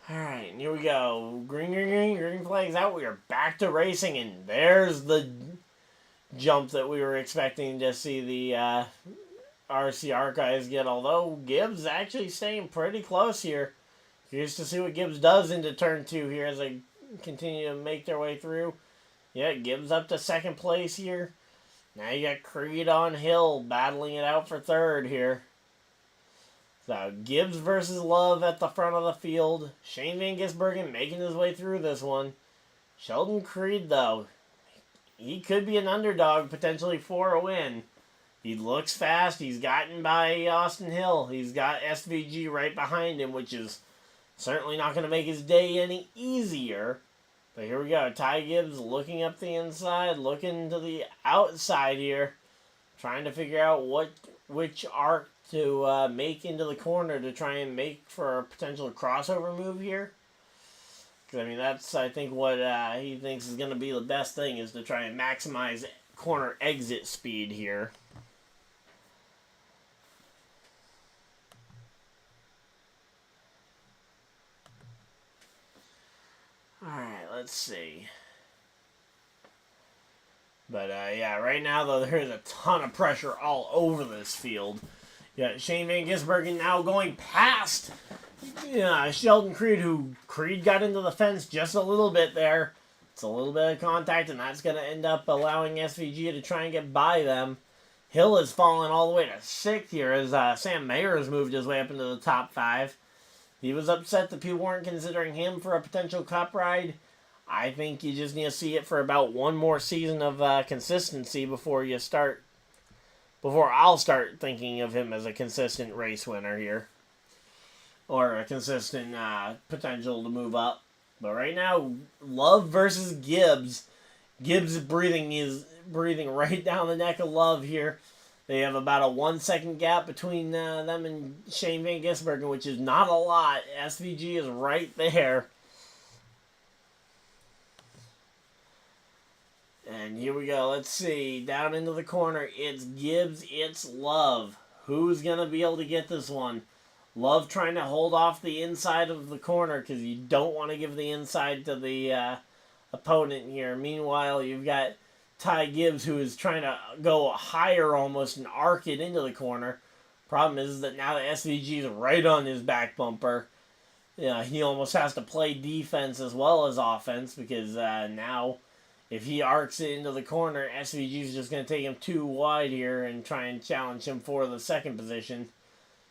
Speaker 1: Alright, and here we go. Green flag's out. We are back to racing, and there's the jump that we were expecting to see the RCR guys get, although Gibbs actually staying pretty close here. Curious to see what Gibbs does into turn 2 here as they continue to make their way through. Yeah, Gibbs up to second place here. Now you got Creed on Hill battling it out for third here. So Gibbs versus Love at the front of the field. Shane Van Gisbergen making his way through this one. Sheldon Creed, though, he could be an underdog potentially for a win. He looks fast. He's gotten by Austin Hill. He's got SVG right behind him, which is certainly not going to make his day any easier. But here we go. Ty Gibbs looking up the inside, looking to the outside here, trying to figure out which arc to make into the corner to try and make for a potential crossover move here. I mean, that's, I think, what he thinks is going to be the best thing, is to try and maximize corner exit speed here. Alright, let's see. But, yeah, right now, though, there's a ton of pressure all over this field. Yeah, Shane Van Gisbergen now going past Sheldon Creed, who Creed got into the fence just a little bit there. It's a little bit of contact, and that's going to end up allowing SVG to try and get by them. Hill has fallen all the way to 6th here as Sam Mayer has moved his way up into the top 5. He was upset that people weren't considering him for a potential cup ride. I think you just need to see it for about one more season of consistency before I'll start thinking of him as a consistent race winner here. Or a consistent potential to move up. But right now, Love versus Gibbs. Gibbs is breathing right down the neck of Love here. They have about a 1 second gap between them and Shane Van Gisbergen, which is not a lot. SVG is right there. And And here we go. Let's see. Down into the corner. It's Gibbs. It's Love. Who's going to be able to get this one? Love trying to hold off the inside of the corner because you don't want to give the inside to the opponent here. Meanwhile, you've got Ty Gibbs who is trying to go higher almost and arc it into the corner. Problem is that now the SVG is right on his back bumper. He almost has to play defense as well as offense because now if he arcs it into the corner, SVG is just going to take him too wide here and try and challenge him for the second position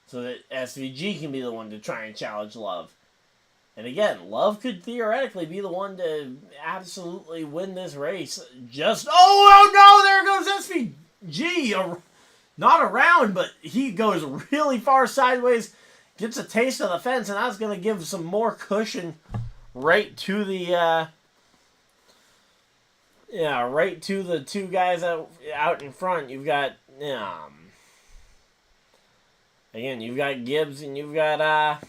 Speaker 1: so that SVG can be the one to try and challenge Love. And again, Love could theoretically be the one to absolutely win this race. Oh no, there goes SVG. Not around, but he goes really far sideways, gets a taste of the fence, and that's going to give some more cushion right to the right to the two guys out in front. You've got again, you've got Gibbs and you've got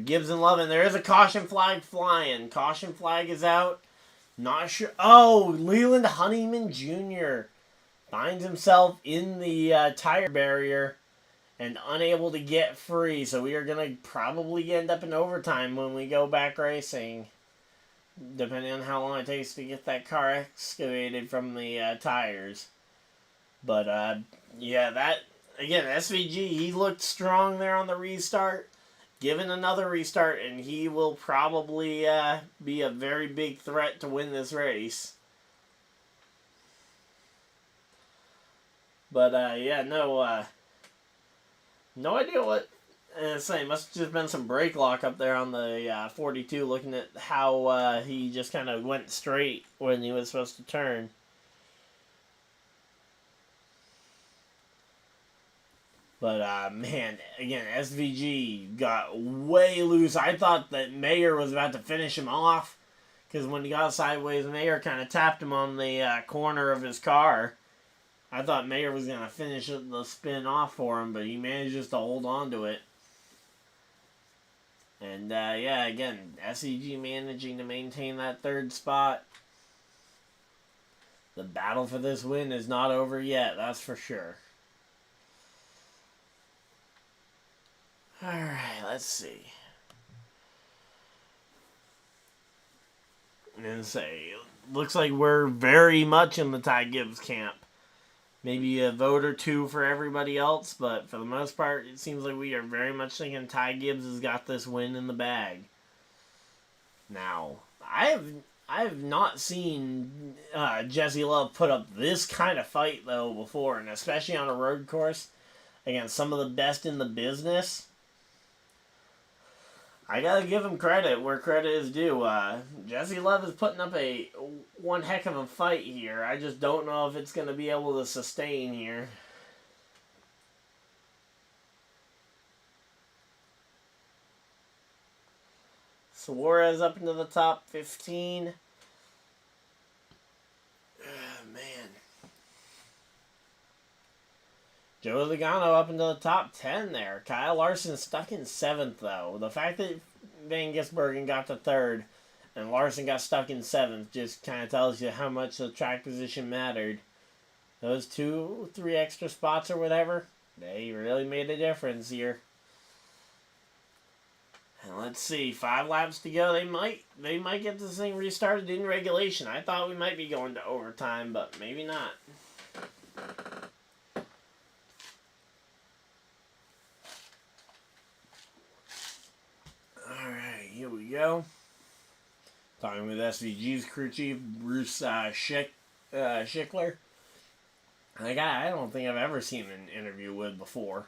Speaker 1: Gibbs and Love, and there is a caution flag flying. Caution flag is out. Not sure. Oh, Leland Honeyman Jr. finds himself in the tire barrier and unable to get free. So we are going to probably end up in overtime when we go back racing, depending on how long it takes to get that car excavated from the tires. But, yeah, that, again, SVG, he looked strong there on the restart. Given another restart, and he will probably be a very big threat to win this race. But, yeah, no idea what... must have just been some brake lock up there on the 42, looking at how he just kind of went straight when he was supposed to turn. But, man, again, SVG got way loose. I thought that Mayer was about to finish him off, because when he got sideways, Mayer kind of tapped him on the corner of his car. I thought Mayer was going to finish the spin off for him, but he managed just to hold on to it. And, yeah, again, SVG managing to maintain that third spot. The battle for this win is not over yet, that's for sure. Alright, let's see. And say, looks like we're very much in the Ty Gibbs camp. Maybe a vote or two for everybody else, but for the most part, it seems like we are very much thinking Ty Gibbs has got this win in the bag. Now, I have not seen Jesse Love put up this kind of fight, though, before, and especially on a road course against some of the best in the business. I gotta give him credit where credit is due. Jesse Love is putting up one heck of a fight here. I just don't know if it's going to be able to sustain here. Suarez up into the top 15. Man. Joe Logano up into the top 10 there. Kyle Larson stuck in 7th, though. The fact that Van Gisbergen got to 3rd and Larson got stuck in 7th just kind of tells you how much the track position mattered. Those 2-3 extra spots or whatever, they really made a difference here. And let's see, 5 laps to go. They might get this thing restarted in regulation. I thought we might be going to overtime, but maybe not. Here we go. Talking with SVG's crew chief, Bruce Schickler. A guy I don't think I've ever seen an interview with before.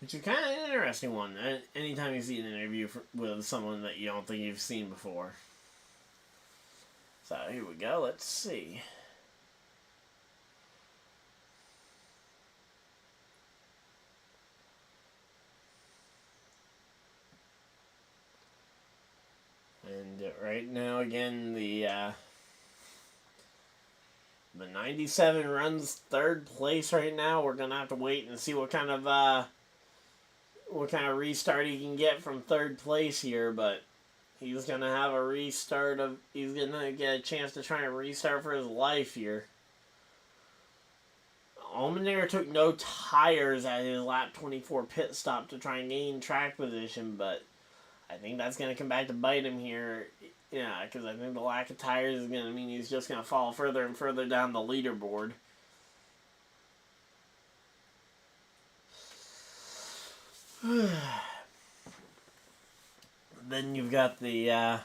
Speaker 1: Which is kind of an interesting one. Anytime you see an interview with someone that you don't think you've seen before. So here we go. Let's see. And right now, again, the 97 runs 3rd place right now. We're gonna have to wait and see what kind of restart he can get from 3rd place here. But He's going to have a restart of... He's going to get a chance to try and restart for his life here. Allmendinger took no tires at his lap 24 pit stop to try and gain track position, but I think that's going to come back to bite him here. Yeah, because I think the lack of tires is going to mean he's just going to fall further and further down the leaderboard. Then you've got the...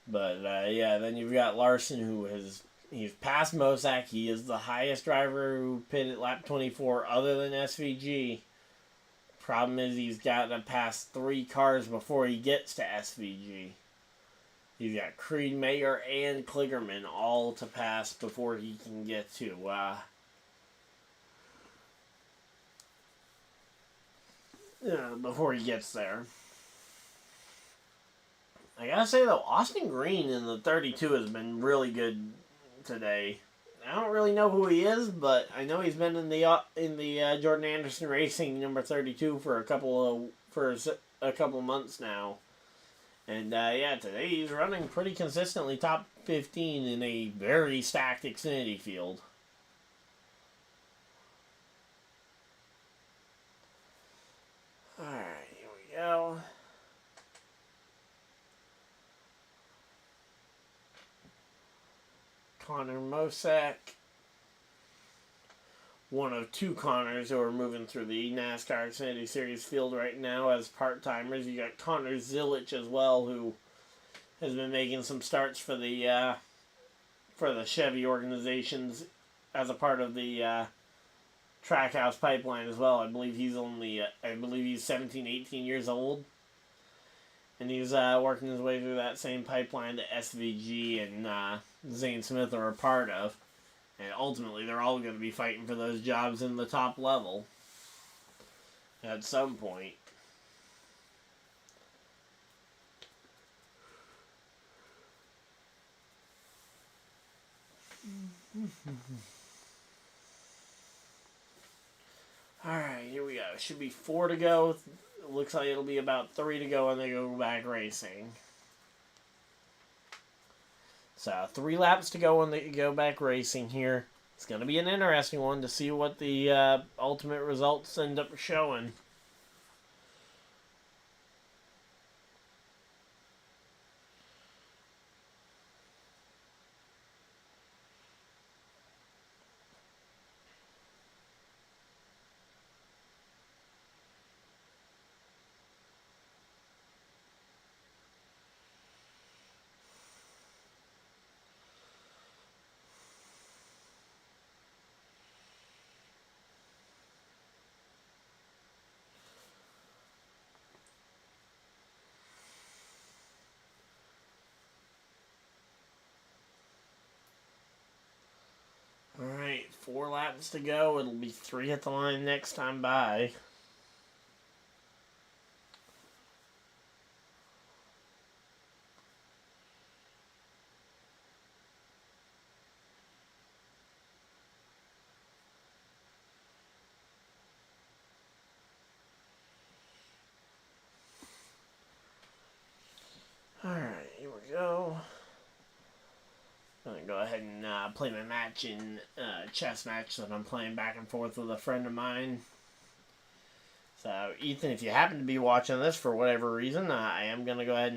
Speaker 1: then you've got Larson, who has... He's passed Mosak. He is the highest driver who pitted lap 24 other than SVG. Problem is he's got to pass 3 cars before he gets to SVG. He's got Creed, Mayer, and Kligerman all to pass before he can get to... before he gets there. I gotta say, though, Austin Green in the 32 has been really good today. I don't really know who he is, but I know he's been in the Jordan Anderson Racing number 32 for a couple of months now. And today he's running pretty consistently top 15 in a very stacked Xfinity field. Alright, here we go. Connor Mosak. One of 2 Connors who are moving through the NASCAR Xfinity Series field right now as part-timers. You got Connor Zilic as well, who has been making some starts for the Chevy organizations as a part of the Trackhouse pipeline as well. I believe he's 17, 18 years old. And he's working his way through that same pipeline that SVG and Zane Smith are a part of. And ultimately, they're all going to be fighting for those jobs in the top level at some point. Alright, here we go. Should be 4 to go. Looks like it'll be about 3 to go when they go back racing. So, 3 laps to go when they go back racing here. It's going to be an interesting one to see what the ultimate results end up showing. Alright, 4 laps to go. It'll be 3 at the line next time by. Alright, here we go. I'm going to go ahead and play my match in chess match that I'm playing back and forth with a friend of mine. So, Ethan, if you happen to be watching this for whatever reason, I am going to go ahead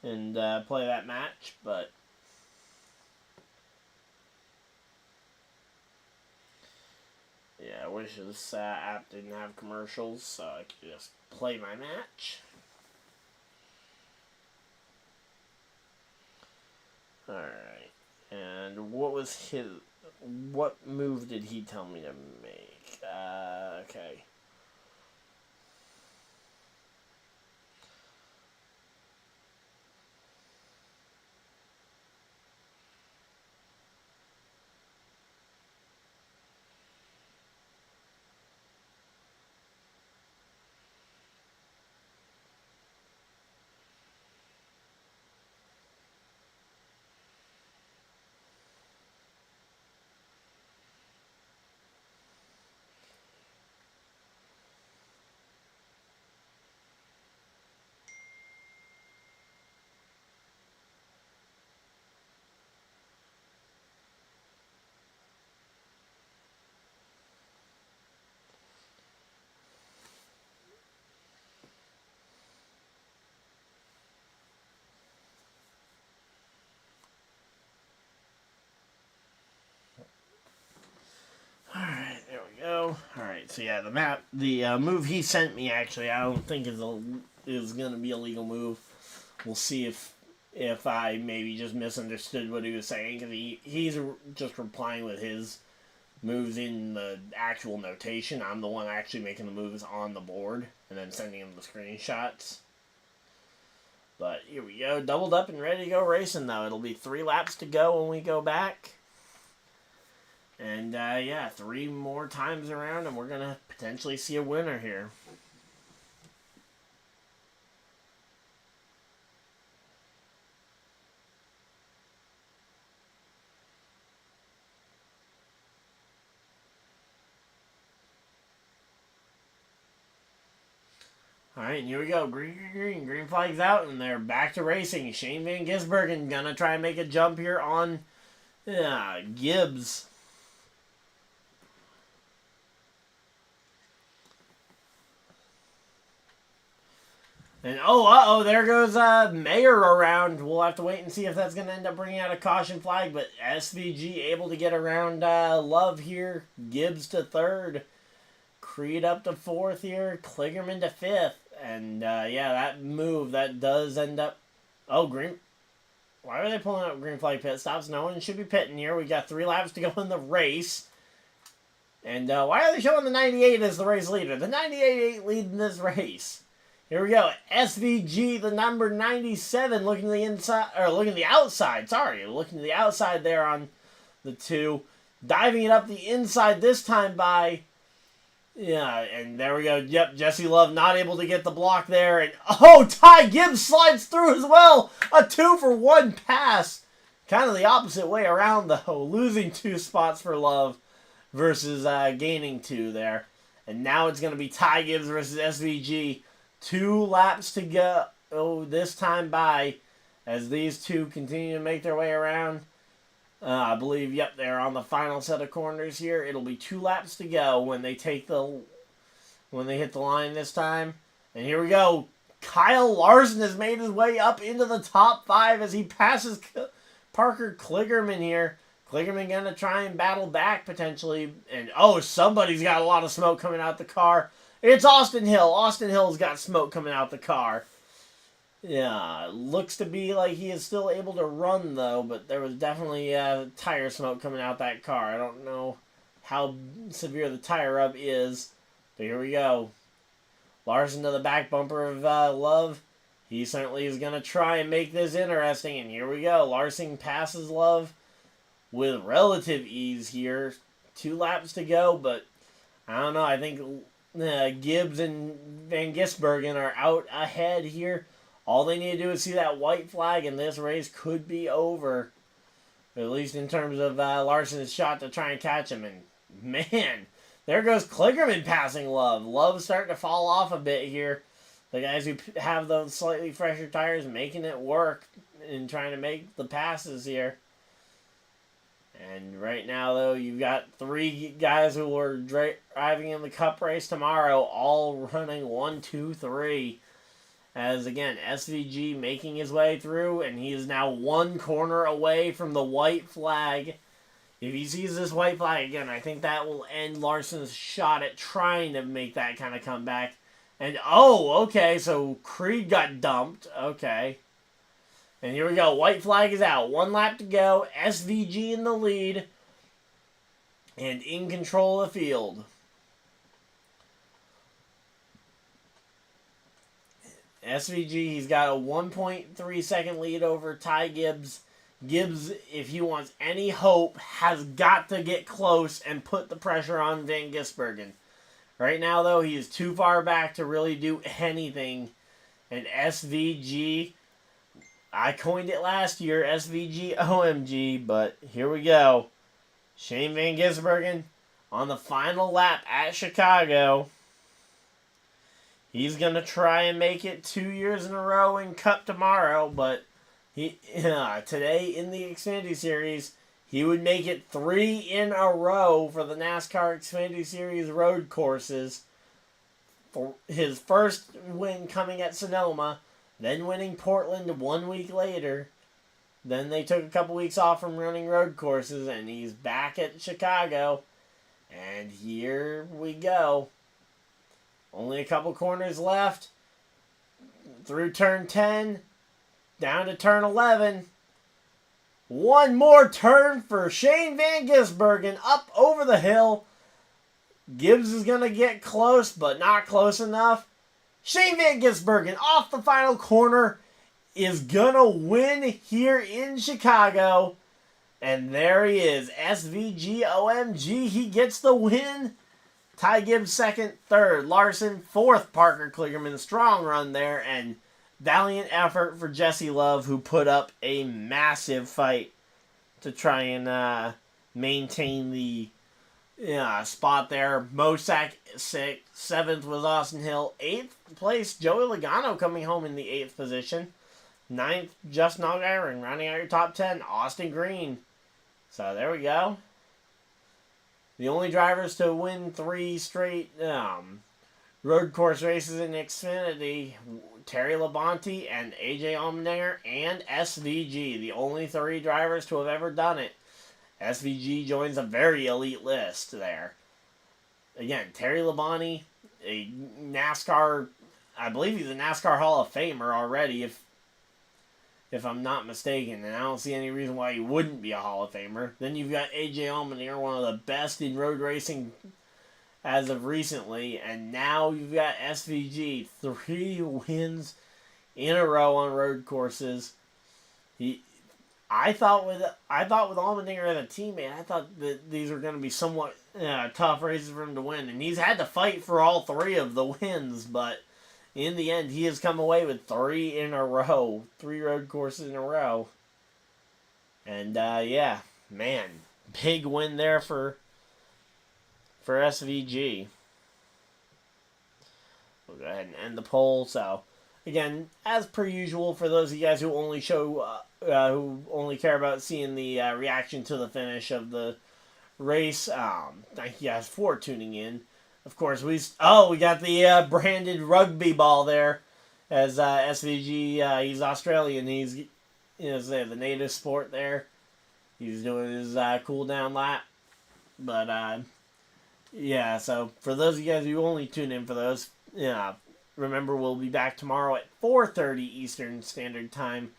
Speaker 1: and play that match, but yeah, I wish this app didn't have commercials so I could just play my match. Alright, and what move did he tell me to make? Okay. So yeah, the move he sent me, actually, I don't think is going to be a legal move. We'll see if I maybe just misunderstood what he was saying, because he's just replying with his moves in the actual notation. I'm the one actually making the moves on the board and then sending him the screenshots. But here we go, doubled up and ready to go racing though. It'll be 3 laps to go when we go back. And yeah, 3 more times around and we're going to potentially see a winner here. Alright, and here we go. Green flag's out, and they're back to racing. Shane Van Gisbergen gonna try and make a jump here on Gibbs. And oh, there goes Mayer around. We'll have to wait and see if that's gonna end up bringing out a caution flag, but SVG able to get around Love here. Gibbs to 3rd. Creed up to 4th here. Kligerman to 5th. And, yeah, that move, that does end up... Oh, green... Why are they pulling up green flag pit stops? No one should be pitting here. We got 3 laps to go in the race. And, why are they showing the 98 as the race leader? The 98 ain't leading this race. Here we go. SVG, the number 97, looking to the inside... Or, looking to the outside. Sorry. Looking to the outside there on the 2. Diving it up the inside this time by... Yeah, and there we go. Yep, Jesse Love not able to get the block there. And, oh, Ty Gibbs slides through as well. A 2-for-1 pass. Kind of the opposite way around, though. Losing 2 spots for Love versus gaining 2 there. And now it's going to be Ty Gibbs versus SVG. 2 laps to go this time by as these two continue to make their way around. I believe, yep, they're on the final set of corners here. It'll be 2 laps to go when they hit the line this time. And here we go. Kyle Larson has made his way up into the top 5 as he passes Parker Kligerman here. Kligerman going to try and battle back potentially. And, oh, somebody's got a lot of smoke coming out the car. It's Austin Hill. Austin Hill's got smoke coming out the car. Yeah, looks to be like he is still able to run, though, but there was definitely tire smoke coming out that car. I don't know how severe the tire rub is, but here we go. Larson to the back bumper of Love. He certainly is going to try and make this interesting, and here we go. Larson passes Love with relative ease here. 2 laps to go, but I don't know. I think Gibbs and Van Gisbergen are out ahead here. All they need to do is see that white flag, and this race could be over. At least in terms of Larson's shot to try and catch him. And, man, there goes Kligerman passing Love. Love's starting to fall off a bit here. The guys who have those slightly fresher tires making it work and trying to make the passes here. And right now, though, you've got 3 guys who are driving in the Cup race tomorrow, all running 1, 2, 3. As, again, SVG making his way through, and he is now 1 corner away from the white flag. If he sees this white flag again, I think that will end Larson's shot at trying to make that kind of comeback. And, oh, okay, so Creed got dumped. Okay. And here we go. White flag is out. 1 lap to go. SVG in the lead. And in control of the field. SVG, he's got a 1.3 second lead over Ty Gibbs. Gibbs, if he wants any hope, has got to get close and put the pressure on Van Gisbergen. Right now, though, he is too far back to really do anything. And SVG, I coined it last year, SVG OMG, but here we go. Shane Van Gisbergen on the final lap at Chicago. He's going to try and make it 2 years in a row in Cup tomorrow, but today in the Xfinity Series, he would make it 3 in a row for the NASCAR Xfinity Series road courses. For his first win coming at Sonoma, then winning Portland 1 week later. Then they took a couple weeks off from running road courses, and he's back at Chicago. And here we go. Only a couple corners left. Through turn 10. Down to turn 11. One more turn for Shane Van Gisbergen up over the hill. Gibbs is going to get close, but not close enough. Shane Van Gisbergen off the final corner is going to win here in Chicago. And there he is. SVG OMG. He gets the win. Ty Gibbs second, third. Larson fourth. Parker Kligerman. Strong run there. And valiant effort for Jesse Love, who put up a massive fight to try and maintain the spot there. Mosak sixth. Seventh was Austin Hill. Eighth place, Joey Logano coming home in the 8th position. Ninth, Justin Allgaier. Rounding out your top 10, Austin Green. So there we go. The only drivers to win 3 straight road course races in Xfinity, Terry Labonte and AJ Allmendinger and SVG. The only 3 drivers to have ever done it. SVG joins a very elite list there. Again, Terry Labonte, a NASCAR, I believe he's a NASCAR Hall of Famer already, if I'm not mistaken, and I don't see any reason why he wouldn't be a Hall of Famer. Then you've got AJ Allmendinger, one of the best in road racing as of recently, and now you've got SVG, 3 wins in a row on road courses. I thought with Allmendinger as a teammate, I thought that these were going to be somewhat tough races for him to win, and he's had to fight for all 3 of the wins, but in the end, he has come away with 3 in a row. 3 road courses in a row. And, yeah, man, big win there for SVG. We'll go ahead and end the poll. So, again, as per usual, for those of you guys who only who only care about seeing the reaction to the finish of the race, thank you guys for tuning in. Of course, we got the branded rugby ball there, as SVG, he's Australian, he's, the native sport there. He's doing his cool down lap. But, yeah, so for those of you guys who only tune in for those, remember we'll be back tomorrow at 4:30 Eastern Standard Time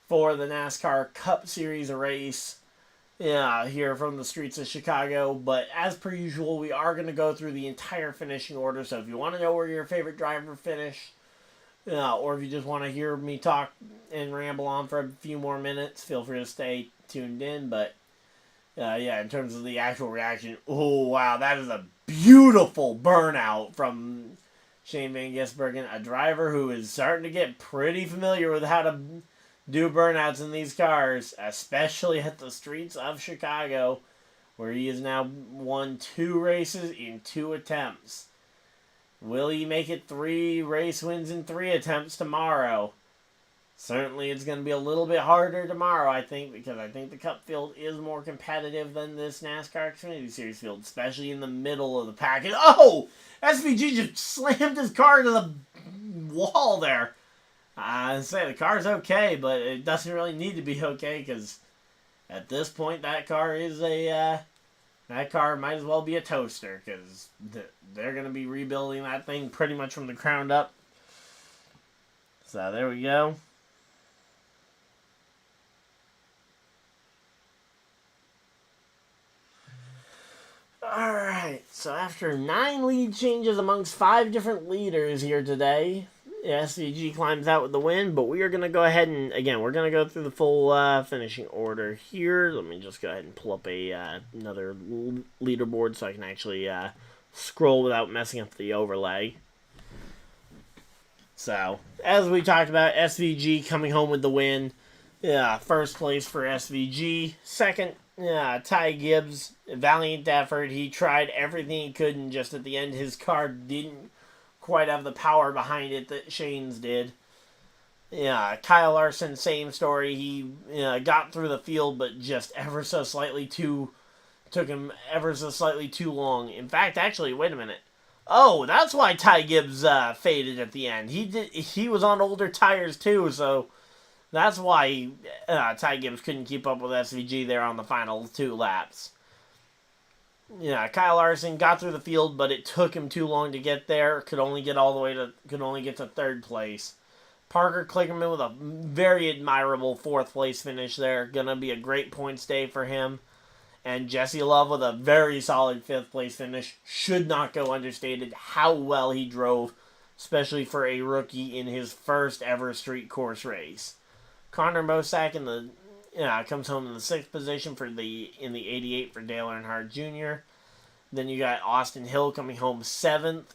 Speaker 1: for the NASCAR Cup Series race. Here from the streets of Chicago. But as per usual, we are going to go through the entire finishing order. So if you want to know where your favorite driver finished, or if you just want to hear me talk and ramble on for a few more minutes, feel free to stay tuned in. But in terms of the actual reaction, oh wow, that is a beautiful burnout from Shane Van Gisbergen, a driver who is starting to get pretty familiar with how to do burnouts in these cars, especially at the streets of Chicago, where he has now won 2 races in 2 attempts. Will he make it 3 race wins in 3 attempts tomorrow? Certainly it's going to be a little bit harder tomorrow, I think, because I think the Cup field is more competitive than this NASCAR Xfinity Series field, especially in the middle of the pack. And, SVG just slammed his car into the wall there. I say the car's okay, but it doesn't really need to be okay, because at this point that car might as well be a toaster, because they're going to be rebuilding that thing pretty much from the ground up. So there we go. Alright, so after 9 lead changes amongst 5 different leaders here today, SVG climbs out with the win, but we are going to go ahead and, again, we're going to go through the full finishing order here. Let me just go ahead and pull up another leaderboard so I can actually scroll without messing up the overlay. So, as we talked about, SVG coming home with the win. First place for SVG. Second, Ty Gibbs, valiant effort. He tried everything he could, and just at the end, his car didn't quite have the power behind it that Shane's did. Kyle Larson, same story. He got through the field, but just took him ever so slightly too long. In fact, actually, wait a minute. Oh, that's why Ty Gibbs faded at the end. He was on older tires too, so that's why Ty Gibbs couldn't keep up with SVG there on the final 2 laps. Yeah, Kyle Larson got through the field, but it took him too long to get there. Could only get to third place. Parker Kligerman with a very admirable fourth place finish there. Gonna be a great points day for him. And Jesse Love with a very solid fifth place finish. Should not go understated how well he drove, especially for a rookie in his first ever street course race. Connor Mosack comes home in the sixth position in the 88 for Dale Earnhardt Jr. Then you got Austin Hill coming home seventh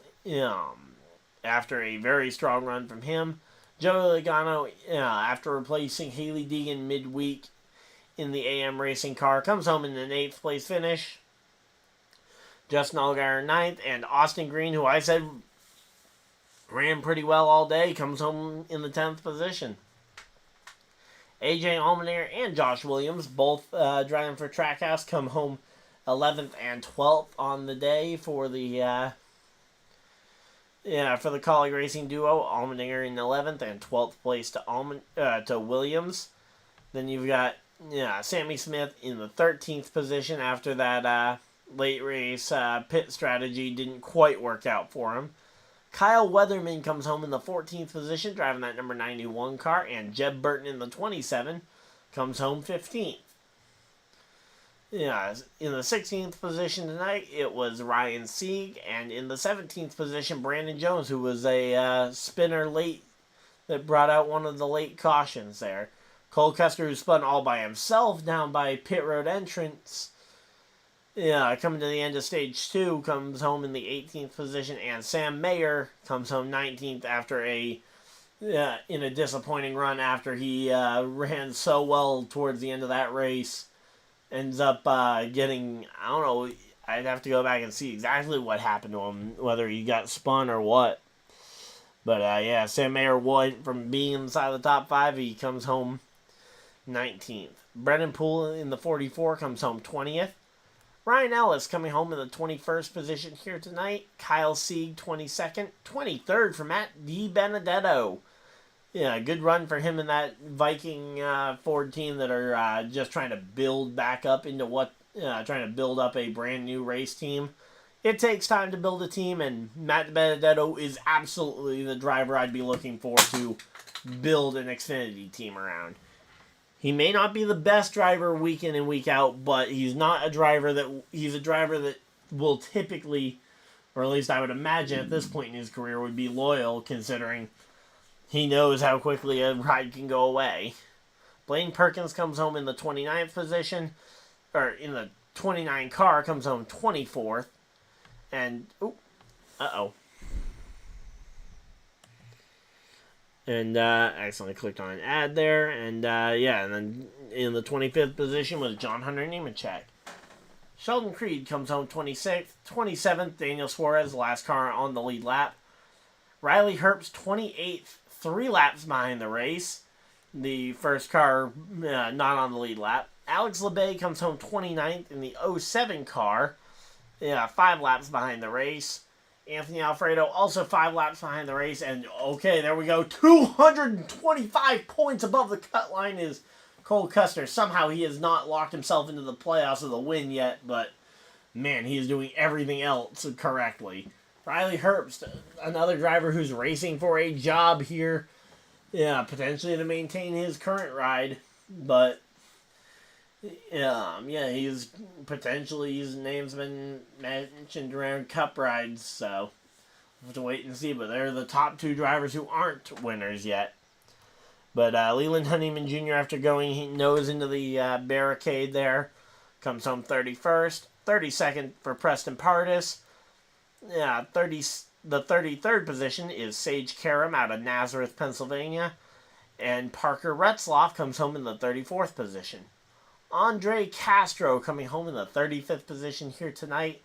Speaker 1: after a very strong run from him. Joey Logano, after replacing Haley Deegan midweek in the AM racing car, comes home in an 8th place finish. Justin Allgaier 9th, and Austin Green, who I said ran pretty well all day, comes home in the 10th position. AJ Allmendinger and Josh Williams, both driving for Trackhouse, come home 11th and 12th on the day for the Kaulig Racing duo. Allmendinger in 11th and 12th place to Williams. Then you've got Sammy Smith in the 13th position after that late race pit strategy didn't quite work out for him. Kyle Weatherman comes home in the 14th position, driving that number 91 car, and Jeb Burton in the 27 comes home 15th. Yeah, in the 16th position tonight, it was Ryan Sieg, and in the 17th position, Brandon Jones, who was a spinner late that brought out one of the late cautions there. Cole Custer, who spun all by himself down by pit road entrance, coming to the end of stage 2, comes home in the 18th position, and Sam Mayer comes home 19th after in a disappointing run after he ran so well towards the end of that race. Ends up getting, I don't know, I'd have to go back and see exactly what happened to him, whether he got spun or what. But Sam Mayer went from being inside the top 5, he comes home 19th. Brendan Poole in the 44 comes home 20th. Ryan Ellis coming home in the 21st position here tonight. Kyle Sieg 22nd. 23rd for Matt DiBenedetto. Yeah, good run for him in that Viking Ford team that are just trying to build back up into trying to build up a brand new race team. It takes time to build a team, and Matt DiBenedetto is absolutely the driver I'd be looking for to build an Xfinity team around. He may not be the best driver week in and week out, but he's a driver that will typically, or at least I would imagine at this point in his career, would be loyal, considering he knows how quickly a ride can go away. Blaine Perkins comes home in the 29th position, or in the 29 car, comes home 24th. And, And I accidentally clicked on an ad there. And and then in the 25th position was John Hunter Nemechek. Sheldon Creed comes home 26th. 27th, Daniel Suarez, the last car on the lead lap. Riley Herbst 28th, 3 laps behind the race. The first car not on the lead lap. Alex Labbe comes home 29th in the 07 car. 5 laps behind the race. Anthony Alfredo also 5 laps behind the race, and okay, there we go. 225 points above the cut line is Cole Custer. Somehow he has not locked himself into the playoffs of the win yet, but man, he is doing everything else correctly. Riley Herbst, another driver who's racing for a job here, potentially to maintain his current ride, but his name's been mentioned around Cup rides, so we'll have to wait and see. But they're the top 2 drivers who aren't winners yet. But Leland Honeyman Jr., after going nose into the barricade there, comes home 31st. 32nd for Preston Pardis. The 33rd position is Sage Karam out of Nazareth, Pennsylvania. And Parker Retzloff comes home in the 34th position. Andre Castro coming home in the 35th position here tonight.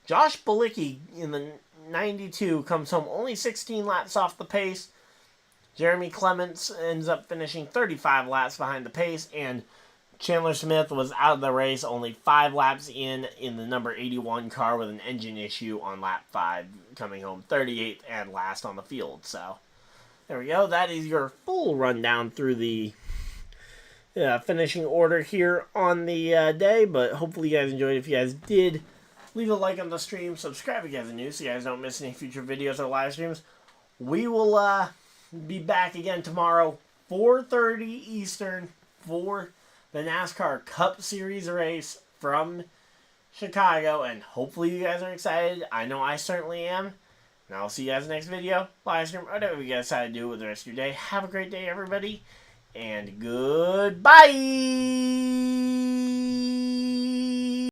Speaker 1: Josh Bilicki in the 92 comes home only 16 laps off the pace. Jeremy Clements ends up finishing 35 laps behind the pace. And Chandler Smith was out of the race only 5 laps in the number 81 car with an engine issue on lap 5, coming home 38th and last on the field. So there we go. That is your full rundown through the finishing order here on the day, but hopefully you guys enjoyed. If you guys did, Leave a like on the stream. Subscribe if you guys are new so you guys don't miss any future videos or live streams. We will be back again tomorrow, 4:30 Eastern, for the NASCAR Cup Series race from Chicago. And hopefully you guys are excited. I know I certainly am. And I'll see you guys next video, live stream, whatever you guys decide to do with the rest of your day. Have a great day, everybody. And goodbye!